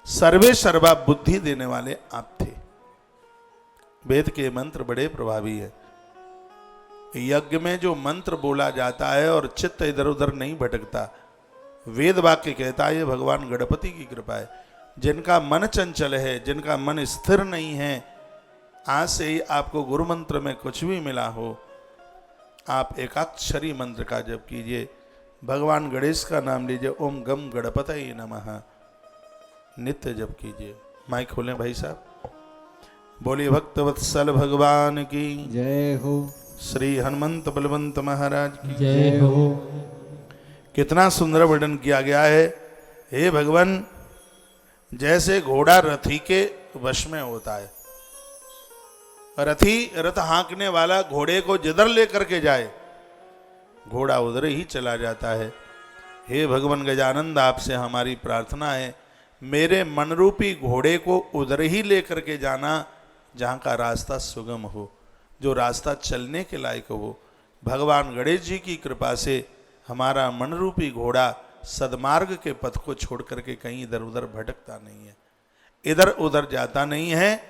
सर्वे सर्वा बुद्धि देने वाले आप थे। वेद के मंत्र बड़े प्रभावी है। यज्ञ में जो मंत्र बोला जाता है और चित्त इधर उधर नहीं भटकता, वेद वाक्य कहता है ये भगवान गणपति की कृपा है। जिनका मन चंचल है, जिनका मन स्थिर नहीं है, आज से ही आपको गुरु मंत्र में कुछ भी मिला हो, आप एकाक्षरी मंत्र का जप कीजिए, भगवान गणेश का नाम लीजिए, ओम गम गणपतये नमः, नित्य जप कीजिए। माइक खोलें भाई साहब। बोलिए भक्त वत्सल भगवान की
जय हो।
श्री हनुमंत बलवंत महाराज की
जय हो।
कितना सुंदर वर्णन किया गया है। हे भगवान, जैसे घोड़ा रथी के वश में होता है, रथी रथ हाँकने वाला घोड़े को जिधर लेकर के जाए घोड़ा उधर ही चला जाता है। हे भगवान गजानंद, आपसे हमारी प्रार्थना है, मेरे मनरूपी घोड़े को उधर ही लेकर के जाना जहाँ का रास्ता सुगम हो, जो रास्ता चलने के लायक हो। भगवान गणेश जी की कृपा से हमारा मनरूपी घोड़ा सदमार्ग के पथ को छोड़ करके कहीं इधर उधर भटकता नहीं है, इधर उधर जाता नहीं है।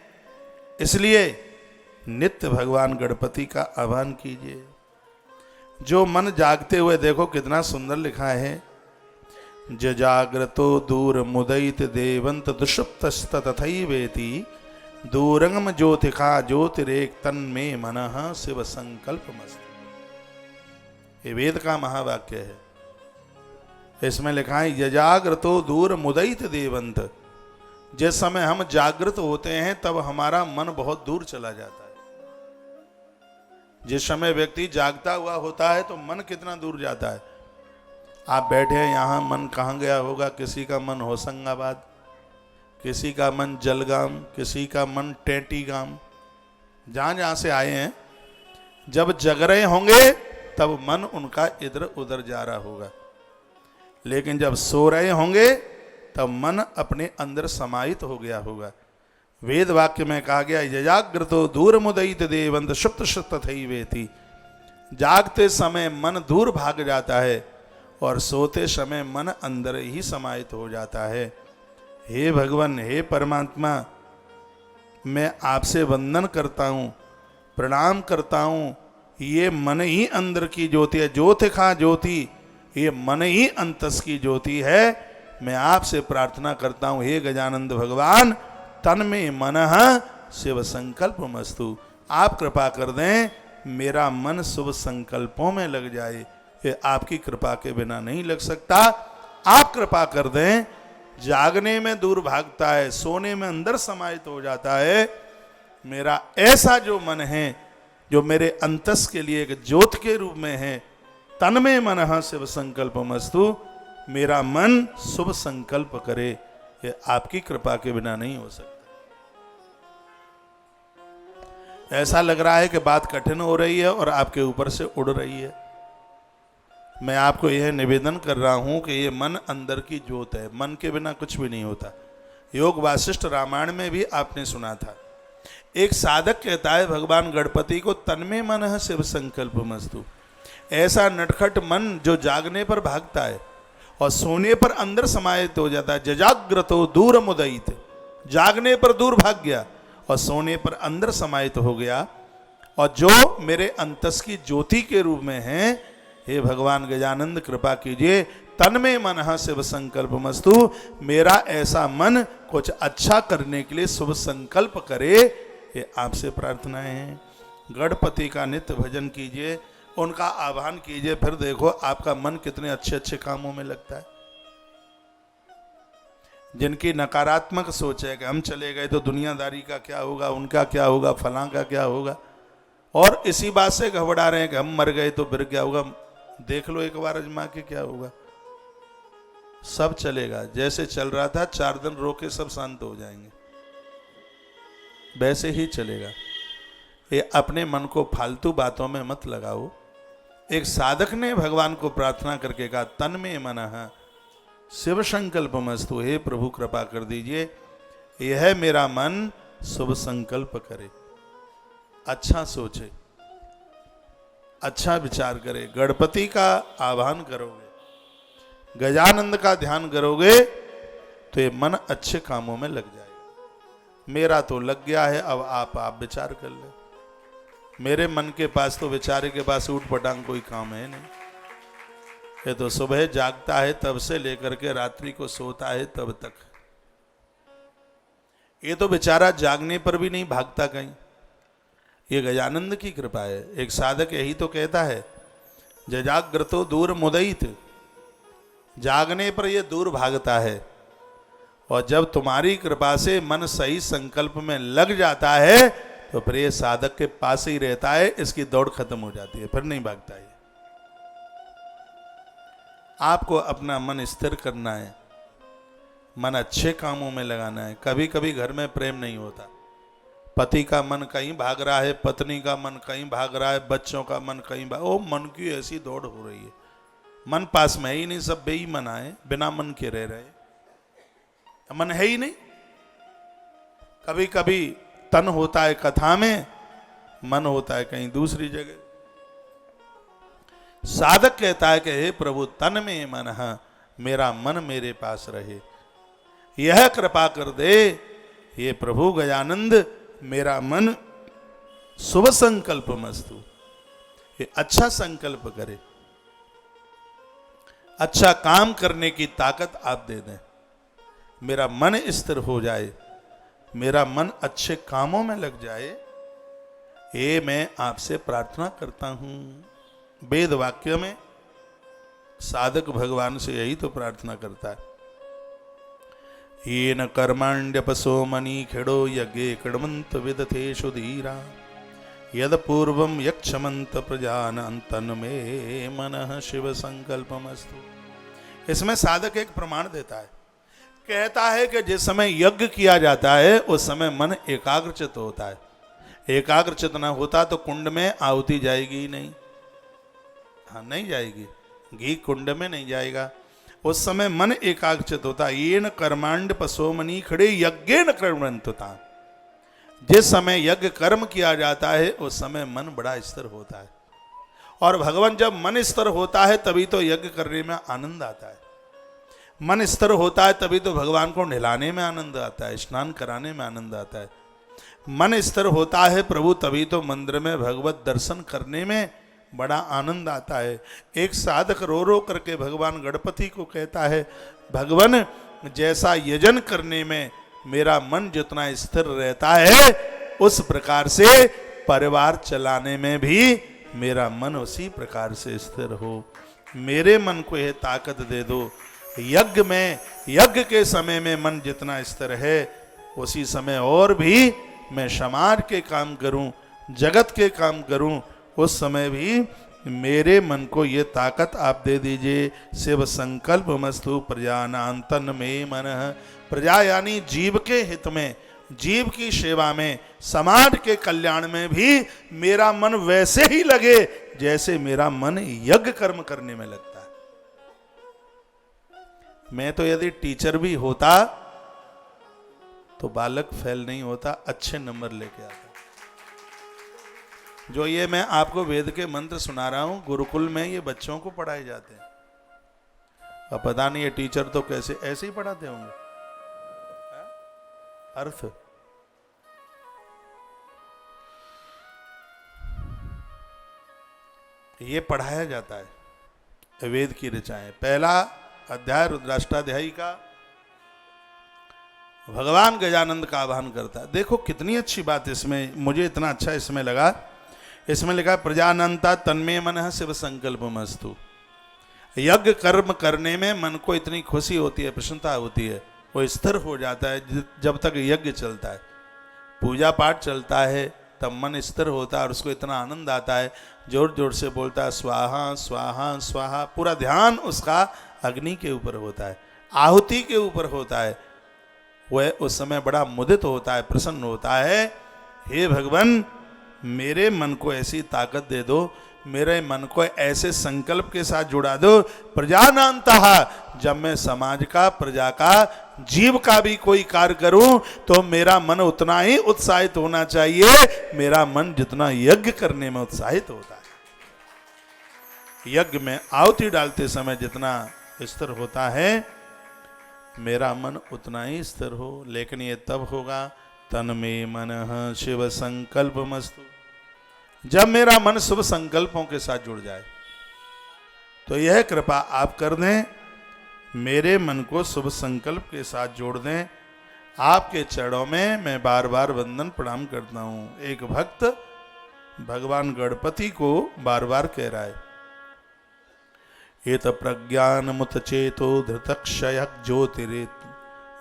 इसलिए नित्य भगवान गणपति का आह्वान कीजिए। जो मन जागते हुए, देखो कितना सुंदर लिखा है, जजाग्रतो दूर मुदयित देवंत दुषुप्तस्तथैवेति दूरंगम ज्योतिखा ज्योतिरेक तन्मे मनः शिव संकल्पमस्तु। ये वेद का महावाक्य है। इसमें लिखा है यजाग्रतो दूर मुदयित देवंत। जिस समय हम जागृत होते हैं तब हमारा मन बहुत दूर चला जाता है। जिस समय व्यक्ति जागता हुआ होता है तो मन कितना दूर जाता है। आप बैठे हैं यहाँ, मन कहाँ गया होगा? किसी का मन होशंगाबाद, किसी का मन जलगाम, किसी का मन टेंटीगाम, जहाँ जहाँ से आए हैं। जब जग रहे होंगे तब मन उनका इधर उधर जा रहा होगा, लेकिन जब सो रहे होंगे तब मन अपने अंदर समाहित हो गया होगा। वेद वाक्य में कहा गया यजाग्रतो दूर मुदयित देवंत सुप्त तथैवेति। जागते समय मन दूर भाग जाता है और सोते समय मन अंदर ही समाहित हो जाता है। हे भगवान, हे परमात्मा, मैं आपसे वंदन करता हूँ, प्रणाम करता हूँ। ये मन ही अंदर की ज्योति है, ज्योतिखा ज्योति, ये मन ही अंतस की ज्योति है। मैं आपसे प्रार्थना करता हूँ, हे गजानंद भगवान, तन में मनः शिव संकल्पमस्तु। आप कृपा कर दें, मेरा मन शुभ संकल्पों में लग जाए। ये आपकी कृपा के बिना नहीं लग सकता। आप कृपा कर दें। जागने में दूर भागता है, सोने में अंदर समाहित हो जाता है। मेरा ऐसा जो मन है, जो मेरे अंतस के लिए एक ज्योत के रूप में है, तन में मनः शिव संकल्पमस्तु, मेरा मन शुभ संकल्प करे। ये आपकी कृपा के बिना नहीं हो सकता। ऐसा लग रहा है कि बात कठिन हो रही है और आपके ऊपर से उड़ रही है। मैं आपको यह निवेदन कर रहा हूं कि ये मन अंदर की ज्योत है, मन के बिना कुछ भी नहीं होता। योग वासिष्ठ रामायण में भी आपने सुना था, एक साधक कहता है भगवान गणपति को, तन्मे मनः शिव संकल्पमस्तु। ऐसा नटखट मन जो जागने पर भागता है और सोने पर अंदर समाहित हो जाता है। जजाग्रतो दूर मुदयित, जागने पर दूर भाग गया और सोने पर अंदर समाहित हो गया। और जो मेरे अंतस की ज्योति के रूप में है, हे भगवान गजानंद कृपा कीजिए, तन में मनः शिव संकल्पमस्तु, मेरा ऐसा मन कुछ अच्छा करने के लिए शुभ संकल्प करे। ये आपसे प्रार्थनाएं हैं। गणपति का नित्य भजन कीजिए, उनका आह्वान कीजिए, फिर देखो आपका मन कितने अच्छे अच्छे कामों में लगता है। जिनकी नकारात्मक सोच है कि हम चले गए तो दुनियादारी का क्या होगा, उनका क्या होगा, फलां का क्या होगा, और इसी बात से घबरा रहे हैं कि हम मर गए तो फिर क्या होगा। देख लो एक बार आजमा के क्या होगा। सब चलेगा, जैसे चल रहा था 4 दिन रोके सब शांत हो जाएंगे। वैसे ही चलेगा। ये अपने मन को फालतू बातों में मत लगाओ। एक साधक ने भगवान को प्रार्थना करके कहा, तन में मनः शिव संकल्पमस्तु, हे प्रभु कृपा कर दीजिए, यह मेरा मन शुभ संकल्प करे, अच्छा सोचे, अच्छा विचार करे। गणपति का आह्वान करोगे, गजानंद का ध्यान करोगे तो ये मन अच्छे कामों में लग जाएगा। मेरा तो लग गया है, अब आप विचार कर ले। मेरे मन के पास तो बेचारे के पास ऊट पटांग कोई काम है नहीं। ये तो सुबह जागता है तब से लेकर के रात्रि को सोता है तब तक। ये तो बेचारा जागने पर भी नहीं भागता कहीं। ये गजानंद की कृपा है। एक साधक यही तो कहता है, जजाग्रतो दूर मुदयित, जागने पर ये दूर भागता है। और जब तुम्हारी कृपा से मन सही संकल्प में लग जाता है तो फिर ये साधक के पास ही रहता है, इसकी दौड़ खत्म हो जाती है, फिर नहीं भागता है। आपको अपना मन स्थिर करना है, मन अच्छे कामों में लगाना है। कभी कभी घर में प्रेम नहीं होता, पति का मन कहीं भाग रहा है, पत्नी का मन कहीं भाग रहा है, बच्चों का मन कहीं भाग, ओ मन की ऐसी दौड़ हो रही है, मन पास में ही नहीं, सब बेईमान आए, बिना मन के रह रहे, मन है ही नहीं। कभी कभी तन होता है कथा में, मन होता है कहीं दूसरी जगह। साधक कहता है कि हे प्रभु, तन में मन है, मेरा मन मेरे पास रहे, यह कृपा कर दे। ये प्रभु गजानंद, मेरा मन शुभ संकल्प मस्तु, ये अच्छा संकल्प करे, अच्छा काम करने की ताकत आप दे दें, मेरा मन स्थिर हो जाए, मेरा मन अच्छे कामों में लग जाए। ये मैं आपसे प्रार्थना करता हूं। वेद वाक्य में साधक भगवान से यही तो प्रार्थना करता है। येन कर्माण्यपसो मनी खेड़ो यज्ञे कडमंत विदथेषु धीरा यद पूर्वम यक्षमंत प्रजान अंतन में मनः शिव संकल्पमस्तु। इसमें साधक एक प्रमाण देता है, कहता है कि जिस समय यज्ञ किया जाता है उस समय मन एकाग्रचित होता है। एकाग्रचित न होता तो कुंड में आहुति जाएगी ही नहीं। हाँ, नहीं जाएगी, घी कुंड में नहीं जाएगा। उस समय मन एकाग्रचित होता है। ये न कर्मांड पशोमनी खड़े यज्ञ न कर्मंतता। जिस समय यज्ञ कर्म किया जाता है उस समय मन बड़ा स्थिर होता है। और भगवान जब मन स्थिर होता है तभी तो यज्ञ करने में आनंद आता है। मन स्थिर होता है तभी तो भगवान को नहलाने में आनंद आता है, स्नान कराने में आनंद आता है। मन स्थिर होता है प्रभु तभी तो मंदिर में भगवत दर्शन करने में बड़ा आनंद आता है। एक साधक रो रो करके भगवान गणपति को कहता है, भगवान जैसा यजन करने में मेरा मन जितना स्थिर रहता है उस प्रकार से परिवार चलाने में भी मेरा मन उसी प्रकार से स्थिर हो। मेरे मन को यह ताकत दे दो। यज्ञ में, यज्ञ के समय में मन जितना स्थिर है उसी समय और भी मैं समाज के काम करूं, जगत के काम करूं, उस समय भी मेरे मन को ये ताकत आप दे दीजिए। शिव संकल्प मस्तु प्रजानांतन में मन। प्रजा यानी जीव के हित में, जीव की सेवा में, समाज के कल्याण में भी मेरा मन वैसे ही लगे जैसे मेरा मन यज्ञ कर्म करने में लगता है। मैं तो यदि टीचर भी होता तो बालक फेल नहीं होता, अच्छे नंबर लेके आता। जो ये मैं आपको वेद के मंत्र सुना रहा हूं, गुरुकुल में ये बच्चों को पढ़ाए जाते हैं। अब पता नहीं ये टीचर तो कैसे ऐसे ही पढ़ाते होंगे। अर्थ ये पढ़ाया जाता है वेद की ऋचाएं। पहला अध्याय रुद्राष्टाध्यायी का भगवान गजानंद का आह्वान करता है। देखो कितनी अच्छी बात इसमें, मुझे इतना अच्छा इसमें लगा। इसमें लिखा प्रजानंता तन्मे मन शिव संकल्प मस्तु। यज्ञ कर्म करने में मन को इतनी खुशी होती है, प्रसन्नता होती है, वो स्थिर हो जाता है जब तक यज्ञ चलता है, पूजा पाठ चलता है, तब मन स्थिर होता है और उसको इतना आनंद आता है, जोर जोर से बोलता है स्वाहा स्वाहा स्वाहा। पूरा ध्यान उसका अग्नि के ऊपर होता है, आहुति के ऊपर होता है। वह उस समय बड़ा मुदित होता है, प्रसन्न होता है। हे भगवान, मेरे मन को ऐसी ताकत दे दो, मेरे मन को ऐसे संकल्प के साथ जुड़ा दो, प्रजानांतः, जब मैं समाज का, प्रजा का, जीव का भी कोई कार्य करूं तो मेरा मन उतना ही उत्साहित होना चाहिए, मेरा मन जितना यज्ञ करने में उत्साहित होता है। यज्ञ में आहुति डालते समय जितना स्थिर होता है, मेरा मन उतना ही स्थिर हो। लेकिन ये तब होगा तन्मे मनः शिव संकल्पमस्तु, जब मेरा मन शुभ संकल्पों के साथ जुड़ जाए। तो यह कृपा आप कर दें, मेरे मन को शुभ संकल्प के साथ जोड़ दें। आपके चरणों में मैं बार बार वंदन प्रणाम करता हूं। एक भक्त भगवान गणपति को बार बार कह रहा है, एत प्रज्ञान मुत चेतो धृतक्षय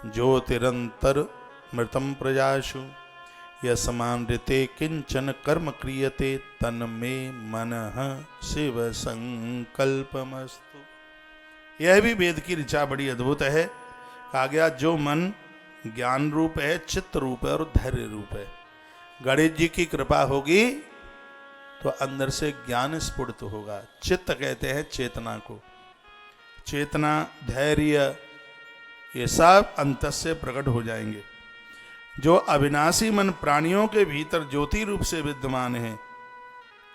ज्योतिरंतर मृतम प्रजाशु यस्मान ऋते किंचन कर्म क्रियते तन्मे मनः शिव संकल्पमस्तु। यह भी वेद की ऋचा बड़ी अद्भुत है। कहा गया जो मन ज्ञान रूप है, चित्त रूप है और धैर्य रूप है। गणेश जी की कृपा होगी तो अंदर से ज्ञान स्फुरित होगा। चित्त कहते हैं चेतना को, चेतना, धैर्य, ये सब अंत से प्रकट हो जाएंगे। जो अविनाशी मन प्राणियों के भीतर ज्योति रूप से विद्यमान है,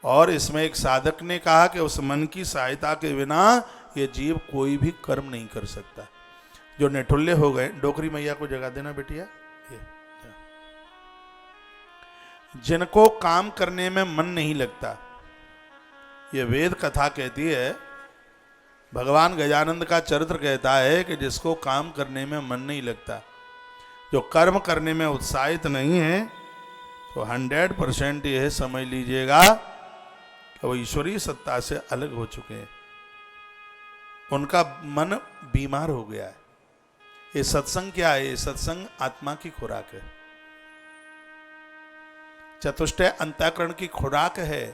और इसमें एक साधक ने कहा कि उस मन की सहायता के बिना ये जीव कोई भी कर्म नहीं कर सकता। जो निठुल्ले हो गए, डोकरी मैया को जगा देना बेटिया, जिनको काम करने में मन नहीं लगता, ये वेद कथा कहती है, भगवान गजानंद का चरित्र कहता है कि जिसको काम करने में मन नहीं लगता, जो कर्म करने में उत्साहित नहीं है, तो 100% यह समझ लीजिएगा कि वो ईश्वरीय सत्ता से अलग हो चुके हैं। उनका मन बीमार हो गया है। ये सत्संग क्या है? ये सत्संग आत्मा की खुराक है, चतुष्टय अंतःकरण की खुराक है।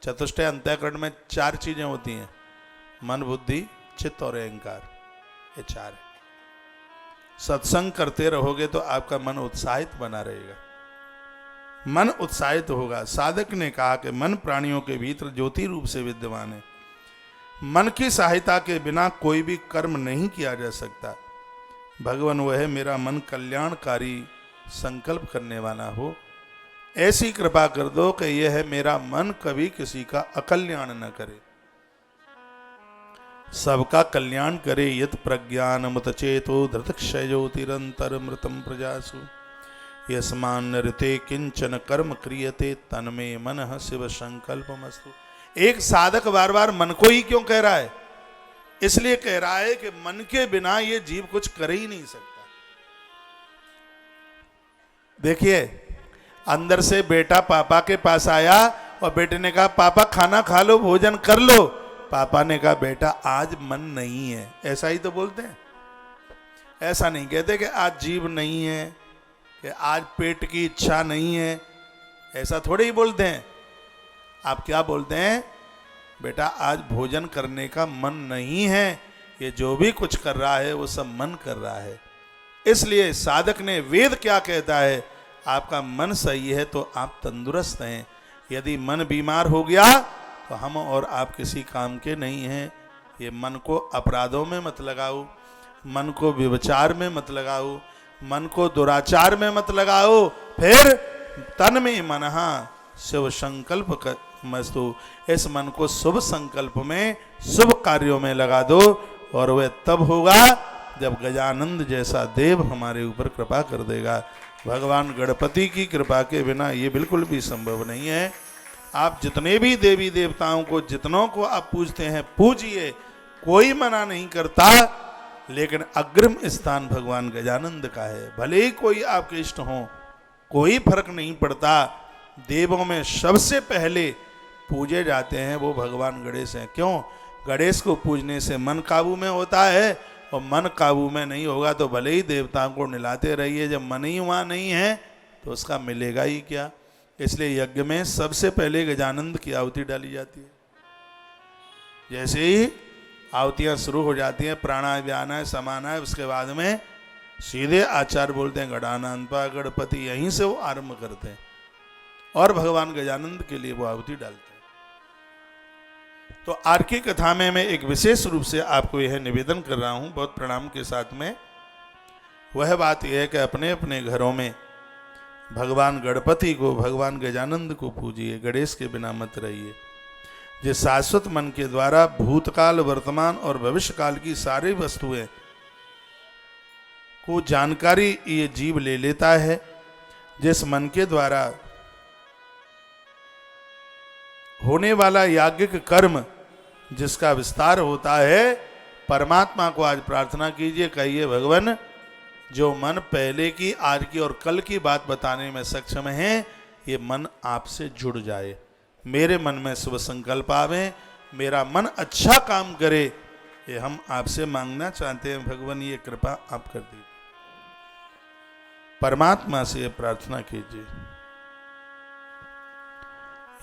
चतुष्टय अंतःकरण में 4 चीजें होती हैं, मन, बुद्धि, चित्त और अहंकार, ये 4 है। सत्संग करते रहोगे तो आपका मन उत्साहित बना रहेगा, मन उत्साहित होगा। साधक ने कहा कि मन प्राणियों के भीतर ज्योति रूप से विद्यमान है। मन की सहायता के बिना कोई भी कर्म नहीं किया जा सकता। भगवान वह मेरा मन कल्याणकारी संकल्प करने वाला हो, ऐसी कृपा कर दो कि यह मेरा मन कभी किसी का अकल्याण न करे, सबका कल्याण करे। यत प्रज्ञान मुत चेतो धृतक्षय ज्योतिरंतर मृतम प्रजासु यस्मान ऋते किंचन कर्म क्रियते तन्मे मनः शिव संकल्पमस्तु। एक साधक बार बार मन को ही क्यों कह रहा है? इसलिए कह रहा है कि मन के बिना ये जीव कुछ कर ही नहीं सकता। देखिए, अंदर से बेटा पापा के पास आया और बेटे ने कहा पापा खाना खा लो, भोजन कर लो। पापा ने कहा बेटा आज मन नहीं है। ऐसा ही तो बोलते हैं, ऐसा नहीं कहते कि आज जीव नहीं है, कि आज पेट की इच्छा नहीं है, ऐसा थोड़े ही बोलते हैं। आप क्या बोलते हैं? बेटा आज भोजन करने का मन नहीं है। ये जो भी कुछ कर रहा है वो सब मन कर रहा है। इसलिए साधक ने, वेद क्या कहता है? आपका मन सही है तो आप तंदुरुस्त हैं। यदि मन बीमार हो गया तो हम और आप किसी काम के नहीं हैं। ये मन को अपराधों में मत लगाओ, मन को व्यभिचार में मत लगाओ, मन को दुराचार में मत लगाओ। फिर तन में मनः शिव संकल्प मस्तु, इस मन को शुभ संकल्प में, शुभ कार्यों में लगा दो, और वह तब होगा जब गजानंद जैसा देव हमारे ऊपर कृपा कर देगा। भगवान गणपति की कृपा के बिना ये बिल्कुल भी संभव नहीं है। आप जितने भी देवी देवताओं को, जितनों को आप पूजते हैं, पूजिए, कोई मना नहीं करता, लेकिन अग्रिम स्थान भगवान गजानंद का है। भले ही कोई आपके इष्ट हो, कोई फर्क नहीं पड़ता। देवों में सबसे पहले पूजे जाते हैं वो भगवान गणेश हैं। क्यों? गणेश को पूजने से मन काबू में होता है, और मन काबू में नहीं होगा तो भले ही देवताओं को निलाते रहिए, जब मन ही वहाँ नहीं है तो उसका मिलेगा ही क्या। इसलिए यज्ञ में सबसे पहले गजानंद की आहुति डाली जाती है। जैसे ही आहुतियाँ शुरू हो जाती हैं, प्राणायाम, व्यानाय, समानाय, उसके बाद में सीधे आचार्य बोलते हैं गणानान्त्वा गणपति, यहीं से वो आरंभ करते हैं। और भगवान गजानंद के लिए वो आहुति डालते हैं। तो आर की कथा में मैं एक विशेष रूप से आपको यह निवेदन कर रहा हूं, बहुत प्रणाम के साथ में। वह बात यह है कि अपने अपने घरों में भगवान गणपति को, भगवान गजानंद को पूजिए, गणेश के बिना मत रहिए। जिस शाश्वत मन के द्वारा भूतकाल, वर्तमान और भविष्य काल की सारी वस्तुएं को जानकारी ये जीव ले लेता है, जिस मन के द्वारा होने वाला याज्ञिक कर्म जिसका विस्तार होता है, परमात्मा को आज प्रार्थना कीजिए, कहिए भगवान जो मन पहले की, आज की और कल की बात बताने में सक्षम है, ये मन आपसे जुड़ जाए, मेरे मन में शुभ संकल्प आवे, मेरा मन अच्छा काम करे, ये हम आपसे मांगना चाहते हैं। भगवान ये कृपा आप कर दीजिए। परमात्मा से प्रार्थना कीजिए।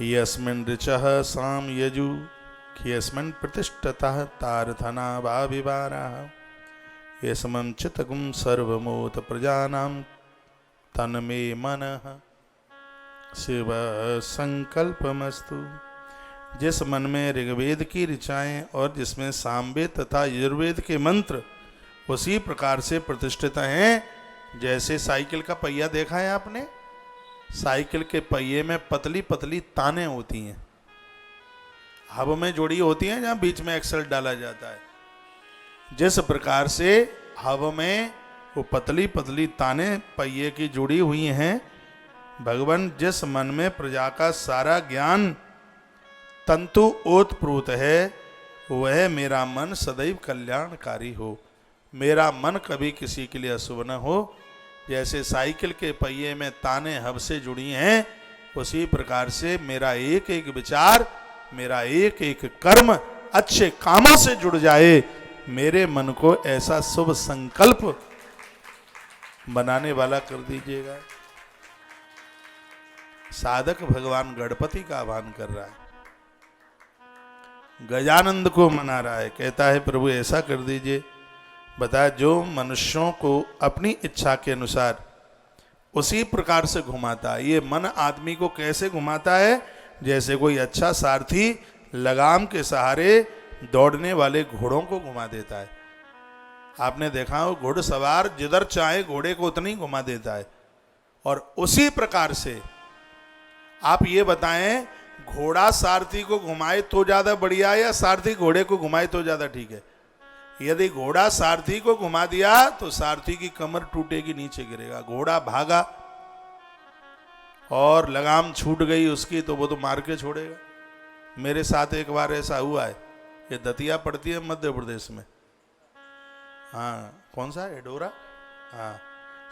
यस्मिन् ऋचः साम यजु यस्मिन् प्रतिष्ठतः तारथना वाभिवारः यस्मिन् चित्तगुं सर्वमोत प्रजानां तन्मे मनः शिव संकल्पमस्तु। जिस मन में ऋग्वेद की ऋचाएं और जिसमें सामवेद तथा यजुर्वेद के मंत्र उसी प्रकार से प्रतिष्ठित हैं। जैसे साइकिल का पहिया देखा है आपने, साइकिल के पहिए में पतली पतली ताने होती हैं, हब में जोड़ी होती हैं, जहां बीच में एक्सल डाला जाता है। जिस प्रकार से हब में वो पतली पतली ताने पहिए की जुड़ी हुई हैं, भगवान जिस मन में प्रजा का सारा ज्ञान तंतु ओतप्रोत है, वह मेरा मन सदैव कल्याणकारी हो, मेरा मन कभी किसी के लिए अशुभ न हो। जैसे साइकिल के पहिए में ताने हब से जुड़ी हैं, उसी प्रकार से मेरा एक एक विचार, मेरा एक एक कर्म अच्छे कामों से जुड़ जाए, मेरे मन को ऐसा शुभ संकल्प बनाने वाला कर दीजिएगा। साधक भगवान गणपति का आह्वान कर रहा है, गजानंद को मना रहा है, कहता है प्रभु ऐसा कर दीजिए, बता जो मनुष्यों को अपनी इच्छा के अनुसार उसी प्रकार से घुमाता है। ये मन आदमी को कैसे घुमाता है? जैसे कोई अच्छा सारथी लगाम के सहारे दौड़ने वाले घोड़ों को घुमा देता है। आपने देखा हो घुड़सवार जिधर चाहे घोड़े को उतनी घुमा देता है। और उसी प्रकार से आप ये बताएं, घोड़ा सारथी को घुमाए तो ज्यादा बढ़िया है या सारथी घोड़े को घुमाए तो ज्यादा ठीक है? यदि घोड़ा सारथी को घुमा दिया तो सारथी की कमर टूटेगी, नीचे गिरेगा। घोड़ा भागा और लगाम छूट गई उसकी, तो वो तो मार के छोड़ेगा। मेरे साथ एक बार ऐसा हुआ है, ये दतिया पड़ती है मध्य प्रदेश में, हाँ कौन सा है, एडोरा, हाँ।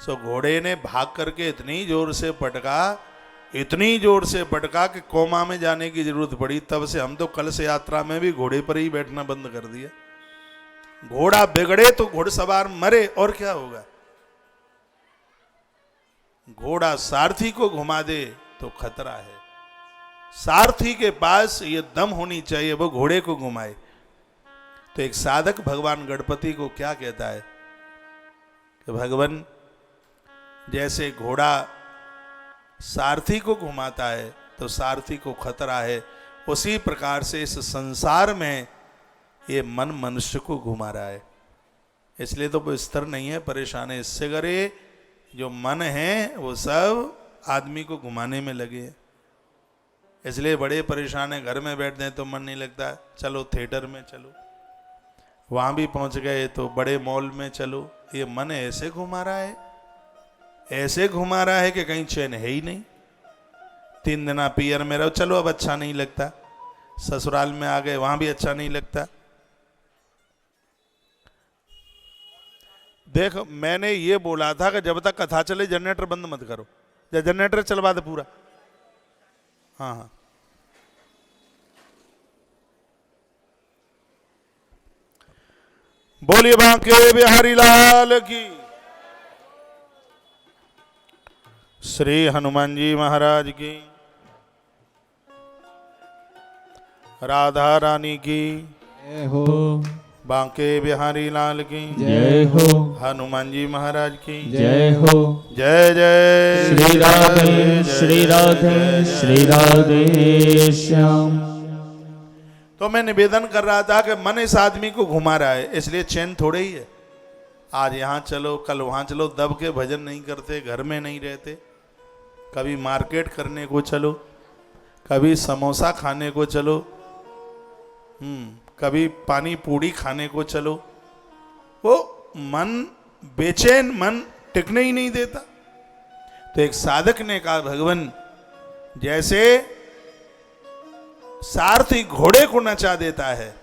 सो घोड़े ने भाग करके इतनी जोर से पटका, इतनी जोर से पटका कि कोमा में जाने की जरूरत पड़ी। तब से हम तो कलश यात्रा में भी घोड़े पर ही बैठना बंद कर दिया। घोड़ा बिगड़े तो घुड़सवार मरे, और क्या होगा। घोड़ा सारथी को घुमा दे तो खतरा है। सारथी के पास ये दम होनी चाहिए, वो घोड़े को घुमाए। तो एक साधक भगवान गणपति को क्या कहता है कि भगवान जैसे घोड़ा सारथी को घुमाता है तो सारथी को खतरा है, उसी प्रकार से इस संसार में ये मन मनुष्य को घुमा रहा है। इसलिए तो वो स्थिर नहीं है, परेशान है। इससे करे जो मन है वो सब आदमी को घुमाने में लगे, इसलिए बड़े परेशान है। घर में बैठते हैं तो मन नहीं लगता, चलो थिएटर में चलो, वहां भी पहुंच गए तो बड़े मॉल में चलो। ये मन ऐसे घुमा रहा है, ऐसे घुमा रहा है कि कहीं चैन है ही नहीं। 3 दिन पियर में रहो, चलो अब अच्छा नहीं लगता। ससुराल में आ गए, वहां भी अच्छा नहीं लगता। देख मैंने ये बोला था कि जब तक कथा चले जनरेटर बंद मत करो, जनरेटर चलवा दे पूरा। हाँ हाँ, बोलिए बांके बिहारी लाल की। श्री हनुमान जी महाराज की, राधा रानी की
हो।
बांके बिहारी लाल की
जय हो,
हनुमान जी महाराज की
जय हो।
जय जय
श्री राधे श्री राधे श्री राधे श्याम।
तो मैं निवेदन कर रहा था कि मन इस आदमी को घुमा रहा है, इसलिए चैन थोड़े ही है। आज यहाँ चलो, कल वहाँ चलो, दब के भजन नहीं करते, घर में नहीं रहते। कभी मार्केट करने को चलो, कभी समोसा खाने को चलो, कभी पानी पूड़ी खाने को चलो। वो मन बेचैन, मन टिकने ही नहीं देता। तो एक साधक ने कहा, भगवान जैसे सारथी घोड़े को नचा देता है,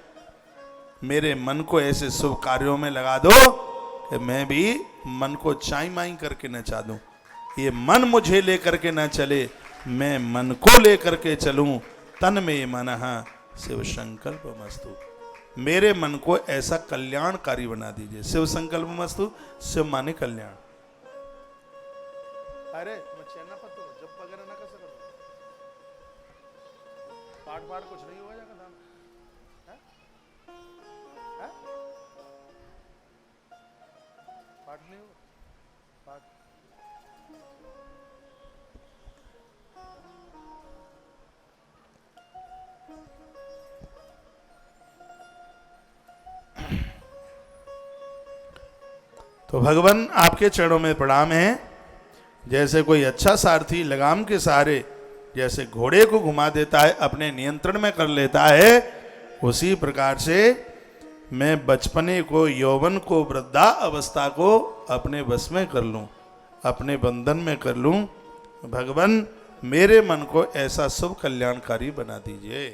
मेरे मन को ऐसे शुभ कार्यों में लगा दो कि मैं भी मन को चाई माई करके नचा दूं। ये मन मुझे लेकर के न चले, मैं मन को लेकर के चलूं। तन में मनः शिव संकल्प मस्तु। मेरे मन को ऐसा कल्याणकारी बना दीजिए। शिव संकल्प मस्तु, शिव माने कल्याण। अरे जब वगैरह ना कर सको, पाठ पाठ कुछ नहीं हुआ जाएगा दान, पाठ नहीं हुआ पाठ। तो भगवान आपके चरणों में प्रणाम है। जैसे कोई अच्छा सारथी लगाम के सहारे जैसे घोड़े को घुमा देता है, अपने नियंत्रण में कर लेता है, उसी प्रकार से मैं बचपने को, यौवन को, वृद्धा अवस्था को अपने बस में कर लूं, अपने बंधन में कर लूं। भगवान मेरे मन को ऐसा शुभ कल्याणकारी बना दीजिए।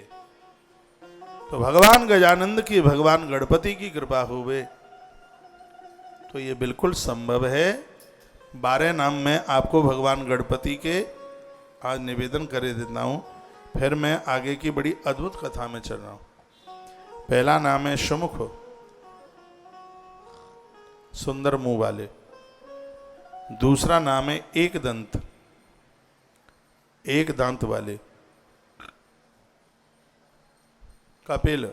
तो भगवान गजानंद की, भगवान गणपति की कृपा हुए तो ये बिल्कुल संभव है। 12 नाम मैं आपको भगवान गणपति के आज निवेदन कर देता हूँ, फिर मैं आगे की बड़ी अद्भुत कथा में चल रहा हूँ। पहला नाम है सुमुख, सुंदर मुंह वाले। दूसरा नाम है एक दंत, एक दांत वाले। कपिल,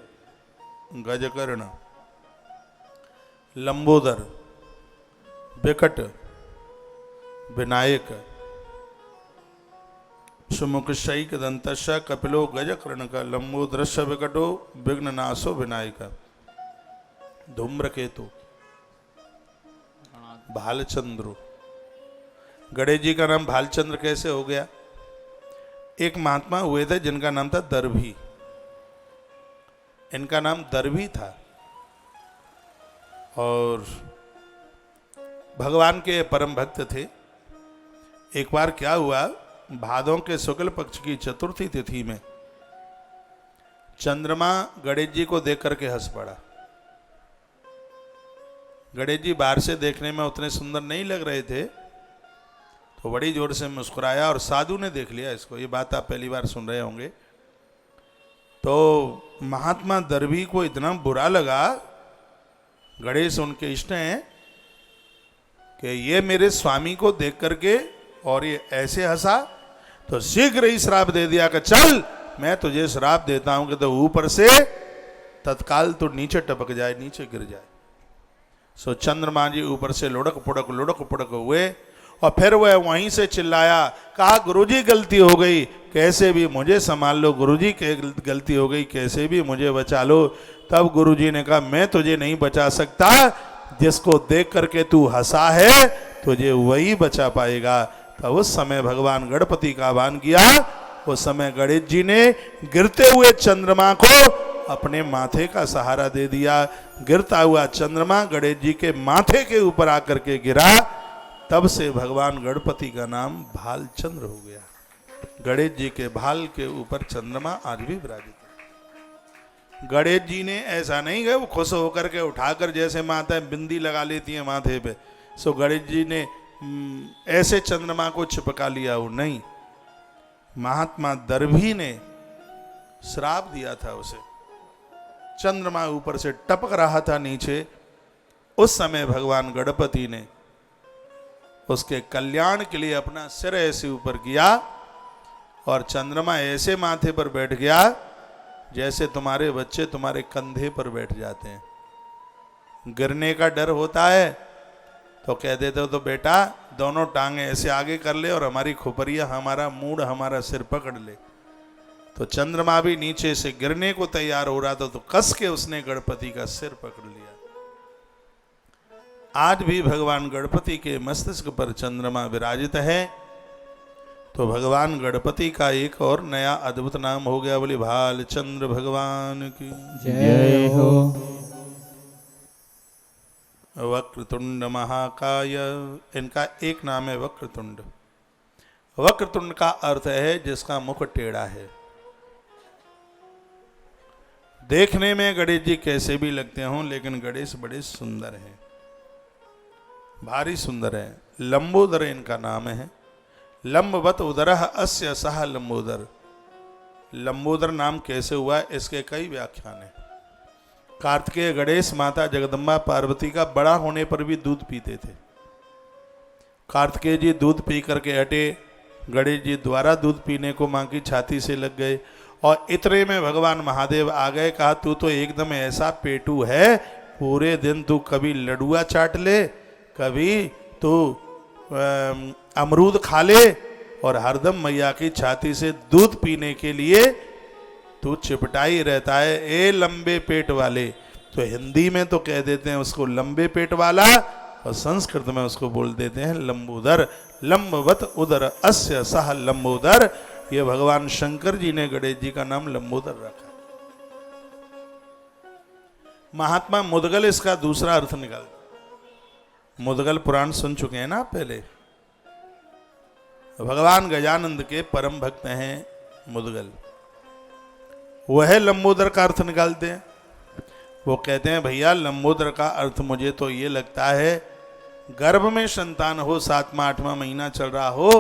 गजकर्ण, लंबोदर, विकट, विनायक। सुमुखशैक दंतश कपिलो गजकर्णक लंबोदरस्य विकटो विघ्ननाशो विनायक। धूम्रकेतु, भालचंद्र। गणेश जी का नाम भालचंद्र कैसे हो गया? एक महात्मा हुए थे जिनका नाम था दर्भी, इनका नाम दर्भी था। और भगवान के परम भक्त थे। एक बार क्या हुआ, भादों के शुक्ल पक्ष की चतुर्थी तिथि में चंद्रमा गणेश जी को देख करके हंस पड़ा। गणेश जी बाहर से देखने में उतने सुंदर नहीं लग रहे थे, तो बड़ी जोर से मुस्कुराया और साधु ने देख लिया इसको। ये बात आप पहली बार सुन रहे होंगे। तो महात्मा दर्भी को इतना बुरा लगा, गणेश उनके इष्ट हैं, कि ये मेरे स्वामी को देख करके और ये ऐसे हंसा, तो शीघ्र ही श्राप दे दिया कि चल मैं तुझे श्राप देता हूं कि तो ऊपर से तत्काल तो नीचे टपक जाए, नीचे गिर जाए। सो चंद्रमा जी ऊपर से लुढ़क पुढ़क हुए और फिर वह वहीं से चिल्लाया, कहा गुरुजी गलती हो गई, कैसे भी मुझे संभाल लो, गुरुजी के गलती हो गई, कैसे भी मुझे बचा लो। तब गुरुजी ने कहा, मैं तुझे नहीं बचा सकता, जिसको देख करके तू हंसा है तुझे वही बचा पाएगा। तब उस समय भगवान गणपति का आह्वान किया। उस समय गणेश जी ने गिरते हुए चंद्रमा को अपने माथे का सहारा दे दिया। गिरता हुआ चंद्रमा गणेश जी के माथे के ऊपर आकर के गिरा। तब से भगवान गणपति का नाम भालचंद्र हो गया। गणेश जी के भाल के ऊपर चंद्रमा आज भी विराजित है। गणेश जी ने ऐसा नहीं है वो खुश होकर के उठाकर जैसे माता बिंदी लगा लेती है माथे पे, सो गणेश जी ने ऐसे चंद्रमा को चिपका लिया, वो नहीं। महात्मा दर्भी ने श्राप दिया था उसे, चंद्रमा ऊपर से टपक रहा था नीचे। उस समय भगवान गणपति ने उसके कल्याण के लिए अपना सिर ऐसे ऊपर किया और चंद्रमा ऐसे माथे पर बैठ गया जैसे तुम्हारे बच्चे तुम्हारे कंधे पर बैठ जाते हैं। गिरने का डर होता है तो कह देते हो तो बेटा दोनों टांगे ऐसे आगे कर ले और हमारी खोपरिया, हमारा मूड, हमारा सिर पकड़ ले। तो चंद्रमा भी नीचे से गिरने को तैयार हो रहा था तो कस के उसने गणपति का सिर पकड़ लिया। आज भी भगवान गणपति के मस्तिष्क पर चंद्रमा विराजित है। तो भगवान गणपति का एक और नया अद्भुत नाम हो गया, बोले भालचंद्र भगवान की
जय हो।
वक्रतुंड महाकाय, इनका एक नाम है वक्रतुंड। वक्रतुंड का अर्थ है जिसका मुख टेढ़ा है। देखने में गणेश जी कैसे भी लगते हों, लेकिन गणेश बड़े सुंदर हैं, भारी सुंदर है। लंबोदर इनका नाम है। लंबवत उदरः अस्य सह लंबोदर। लंबोदर नाम कैसे हुआ, इसके कई व्याख्यान हैं। कार्तिकेय गणेश माता जगदम्बा पार्वती का बड़ा होने पर भी दूध पीते थे। कार्तिकेय जी दूध पी करके हटे, गणेश जी द्वारा दूध पीने को मां की छाती से लग गए और इतने में भगवान महादेव आ गए। कहा तू तो एकदम ऐसा पेटू है, पूरे दिन तू कभी लडुआ चाट ले, कभी तू अमरूद खा ले और हरदम मैया की छाती से दूध पीने के लिए तू चिपटाई रहता है, ए लंबे पेट वाले। तो हिंदी में तो कह देते हैं उसको लंबे पेट वाला और संस्कृत में उसको बोल देते हैं लंबोदर। लंबवत उदर अस्य सह लंबोदर। ये भगवान शंकर जी ने गणेश जी का नाम लंबोदर रखा। महात्मा मुदगल इसका दूसरा अर्थ निकालते। मुदगल पुराण सुन चुके हैं ना पहले। भगवान गजानंद के परम भक्त हैं मुदगल, वह लंबोदर का अर्थ निकालते हैं। वो कहते हैं भैया लंबोदर का अर्थ मुझे तो ये लगता है, गर्भ में संतान हो, 7वां 8वां महीना चल रहा हो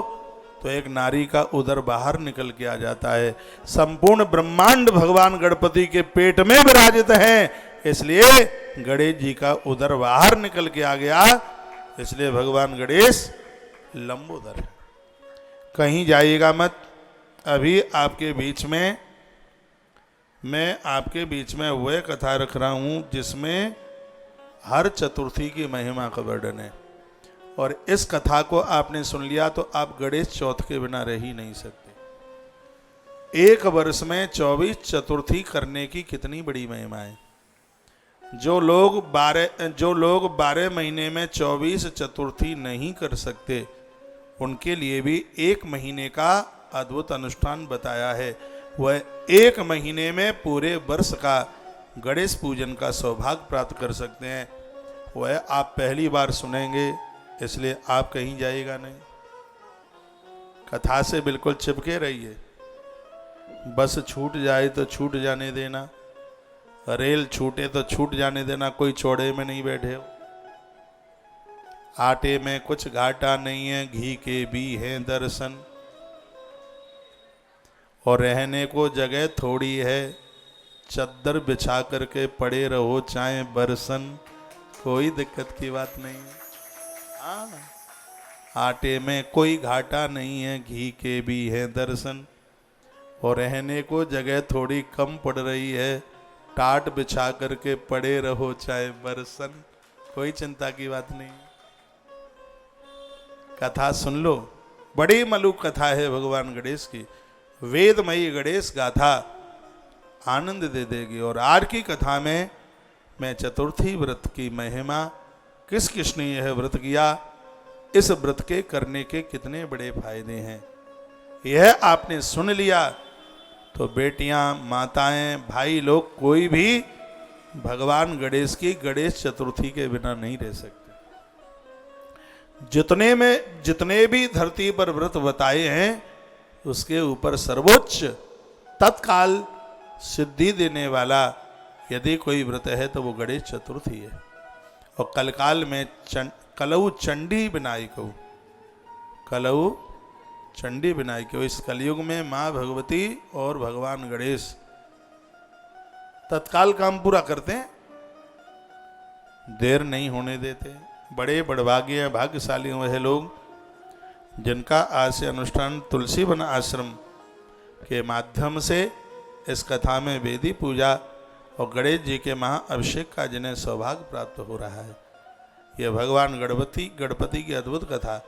तो एक नारी का उदर बाहर निकल के आ जाता है। संपूर्ण ब्रह्मांड भगवान गणपति के पेट में विराजित हैं, इसलिए गणेश जी का उदर बाहर निकल के आ गया, इसलिए भगवान गणेश लंबोदर है। कहीं जाइएगा मत। अभी आपके बीच में मैं आपके बीच में वह कथा रख रहा हूं जिसमें हर चतुर्थी की महिमा का वर्णन है, और इस कथा को आपने सुन लिया तो आप गणेश चौथ के बिना रह ही नहीं सकते। एक वर्ष में 24 चतुर्थी करने की कितनी बड़ी महिमा है। जो लोग 12 महीने में 24 चतुर्थी नहीं कर सकते, उनके लिए भी एक महीने का अद्भुत अनुष्ठान बताया है। वह एक महीने में पूरे वर्ष का गणेश पूजन का सौभाग्य प्राप्त कर सकते हैं। वह आप पहली बार सुनेंगे, इसलिए आप कहीं जाइएगा नहीं। कथा से बिल्कुल चिपके रहिए। बस छूट जाए तो छूट जाने देना, रेल छूटे तो छूट जाने देना, कोई चौड़े में नहीं बैठे हो। आटे में कुछ घाटा नहीं है, घी के भी हैं दर्शन, और रहने को जगह थोड़ी है, चद्दर बिछा करके पड़े रहो चाहे बरसन, कोई दिक्कत की बात नहीं है। आटे में कोई घाटा नहीं है, घी के भी हैं दर्शन, और रहने को जगह थोड़ी कम पड़ रही है, टाट बिछा करके पड़े रहो चाहे बरसन, कोई चिंता की बात नहीं। कथा सुन लो, बड़ी मलूक कथा है भगवान गणेश की। वेदमयी गणेश गाथा आनंद दे देगी। और आज की कथा में मैं चतुर्थी व्रत की महिमा, किस किसने यह व्रत किया, इस व्रत के करने के कितने बड़े फायदे हैं, यह आपने सुन लिया तो बेटियां, माताएं, भाई लोग कोई भी भगवान गणेश की गणेश चतुर्थी के बिना नहीं रह सकते। जितने भी धरती पर व्रत बताए हैं उसके ऊपर सर्वोच्च तत्काल सिद्धि देने वाला यदि कोई व्रत है तो वो गणेश चतुर्थी है। और कलकाल में कलऊ चंडी बिनाई को, कलऊ चंडी बिनाई को, इस कलयुग में माँ भगवती और भगवान गणेश तत्काल काम पूरा करते हैं, देर नहीं होने देते। बड़े बड़भाग्य भाग्यशाली वह लोग जिनका आज से अनुष्ठान तुलसी वन आश्रम के माध्यम से इस कथा में वेदी पूजा और गणेश जी के महाअभिषेक का जिन्हें सौभाग्य प्राप्त हो रहा है। यह भगवान गणपति की अद्भुत कथा,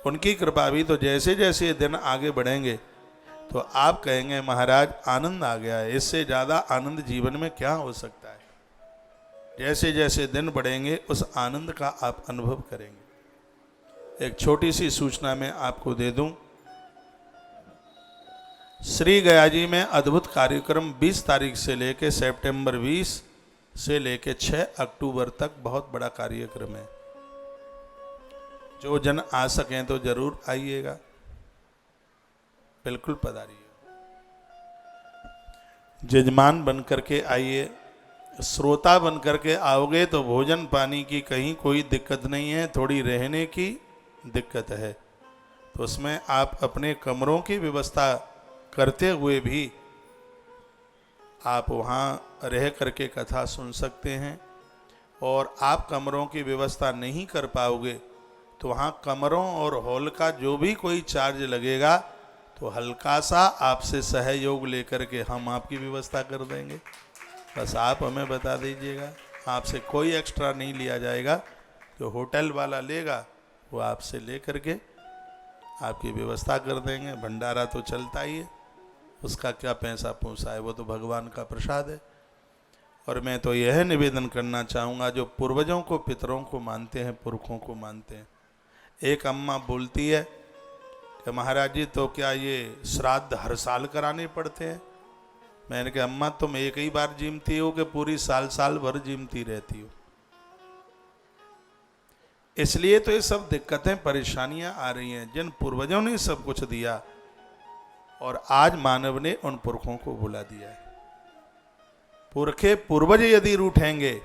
उनकी कृपा भी। तो जैसे जैसे दिन आगे बढ़ेंगे तो आप कहेंगे महाराज आनंद आ गया है, इससे ज़्यादा आनंद जीवन में क्या हो सकता है। जैसे जैसे दिन बढ़ेंगे उस आनंद का आप अनुभव करेंगे। एक छोटी सी सूचना मैं आपको दे दूं, श्री गया जी में अद्भुत कार्यक्रम 20 तारीख से लेकर सितंबर 20 से लेकर 6 अक्टूबर तक बहुत बड़ा कार्यक्रम है। जो जन आ सकें तो जरूर आइएगा, बिल्कुल पधारिए। जजमान बन करके आइए, श्रोता बन करके आओगे तो भोजन पानी की कहीं कोई दिक्कत नहीं है, थोड़ी रहने की दिक्कत है। तो उसमें आप अपने कमरों की व्यवस्था करते हुए भी आप वहाँ रह करके कथा सुन सकते हैं। और आप कमरों की व्यवस्था नहीं कर पाओगे तो वहाँ कमरों और हॉल का जो भी कोई चार्ज लगेगा तो हल्का सा आपसे सहयोग लेकर के हम आपकी व्यवस्था कर देंगे। बस आप हमें बता दीजिएगा, आपसे कोई एक्स्ट्रा नहीं लिया जाएगा। जो होटल वाला लेगा वो आपसे ले करके आपकी व्यवस्था कर देंगे। भंडारा तो चलता ही है, उसका क्या पैसा पूछा है, वो तो भगवान का प्रसाद है। और मैं तो यह निवेदन करना चाहूँगा, जो पूर्वजों को पितरों को मानते हैं, पुरखों को मानते हैं। एक अम्मा बोलती है कि महाराज जी तो क्या ये श्राद्ध हर साल कराने पड़ते हैं। मैंने कहा अम्मा तुम एक ही बार जीमती हो कि पूरी साल साल भर जीमती रहती हो। इसलिए तो ये सब दिक्कतें परेशानियां आ रही हैं। जिन पूर्वजों ने सब कुछ दिया और आज मानव ने उन पुरखों को भुला दिया है। पुरखे पूर्वज यदि रूठेंगे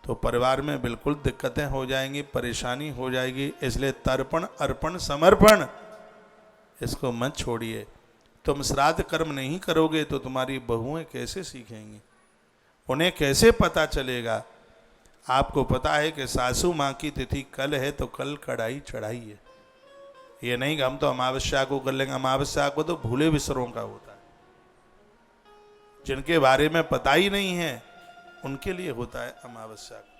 तो परिवार में बिल्कुल दिक्कतें हो जाएंगी, परेशानी हो जाएगी। इसलिए तर्पण अर्पण समर्पण इसको मत छोड़िए। तुम श्राद्ध कर्म नहीं करोगे तो तुम्हारी बहुएं कैसे सीखेंगी, उन्हें कैसे पता चलेगा। आपको पता है कि सासू माँ की तिथि कल है तो कल कढ़ाई चढ़ाई है। ये नहीं कि हम तो अमावस्या को कर लेंगे। अमावस्या को तो भूले विसरों का होता है, जिनके बारे में पता ही नहीं है उनके लिए होता है अमावस्या को।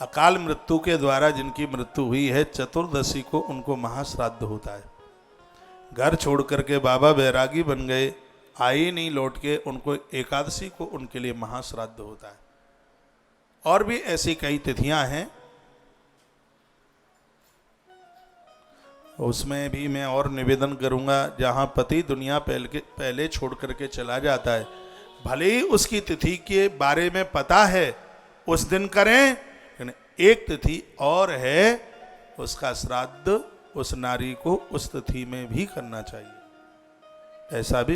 अकाल मृत्यु के द्वारा जिनकी मृत्यु हुई है, चतुर्दशी को उनको महाश्राद्ध होता है। घर छोड़ करके बाबा बैरागी बन गए, आए नहीं लौट के, उनको एकादशी को उनके लिए महाश्राद्ध होता है। और भी ऐसी कई तिथियां हैं, उसमें भी मैं और निवेदन करूंगा। जहां पति दुनिया पहले छोड़ करके चला जाता है, भले ही उसकी तिथि के बारे में पता है उस दिन करें, लेकिन एक तिथि और है, उसका श्राद्ध उस नारी को उस तिथि में भी करना चाहिए। ऐसा भी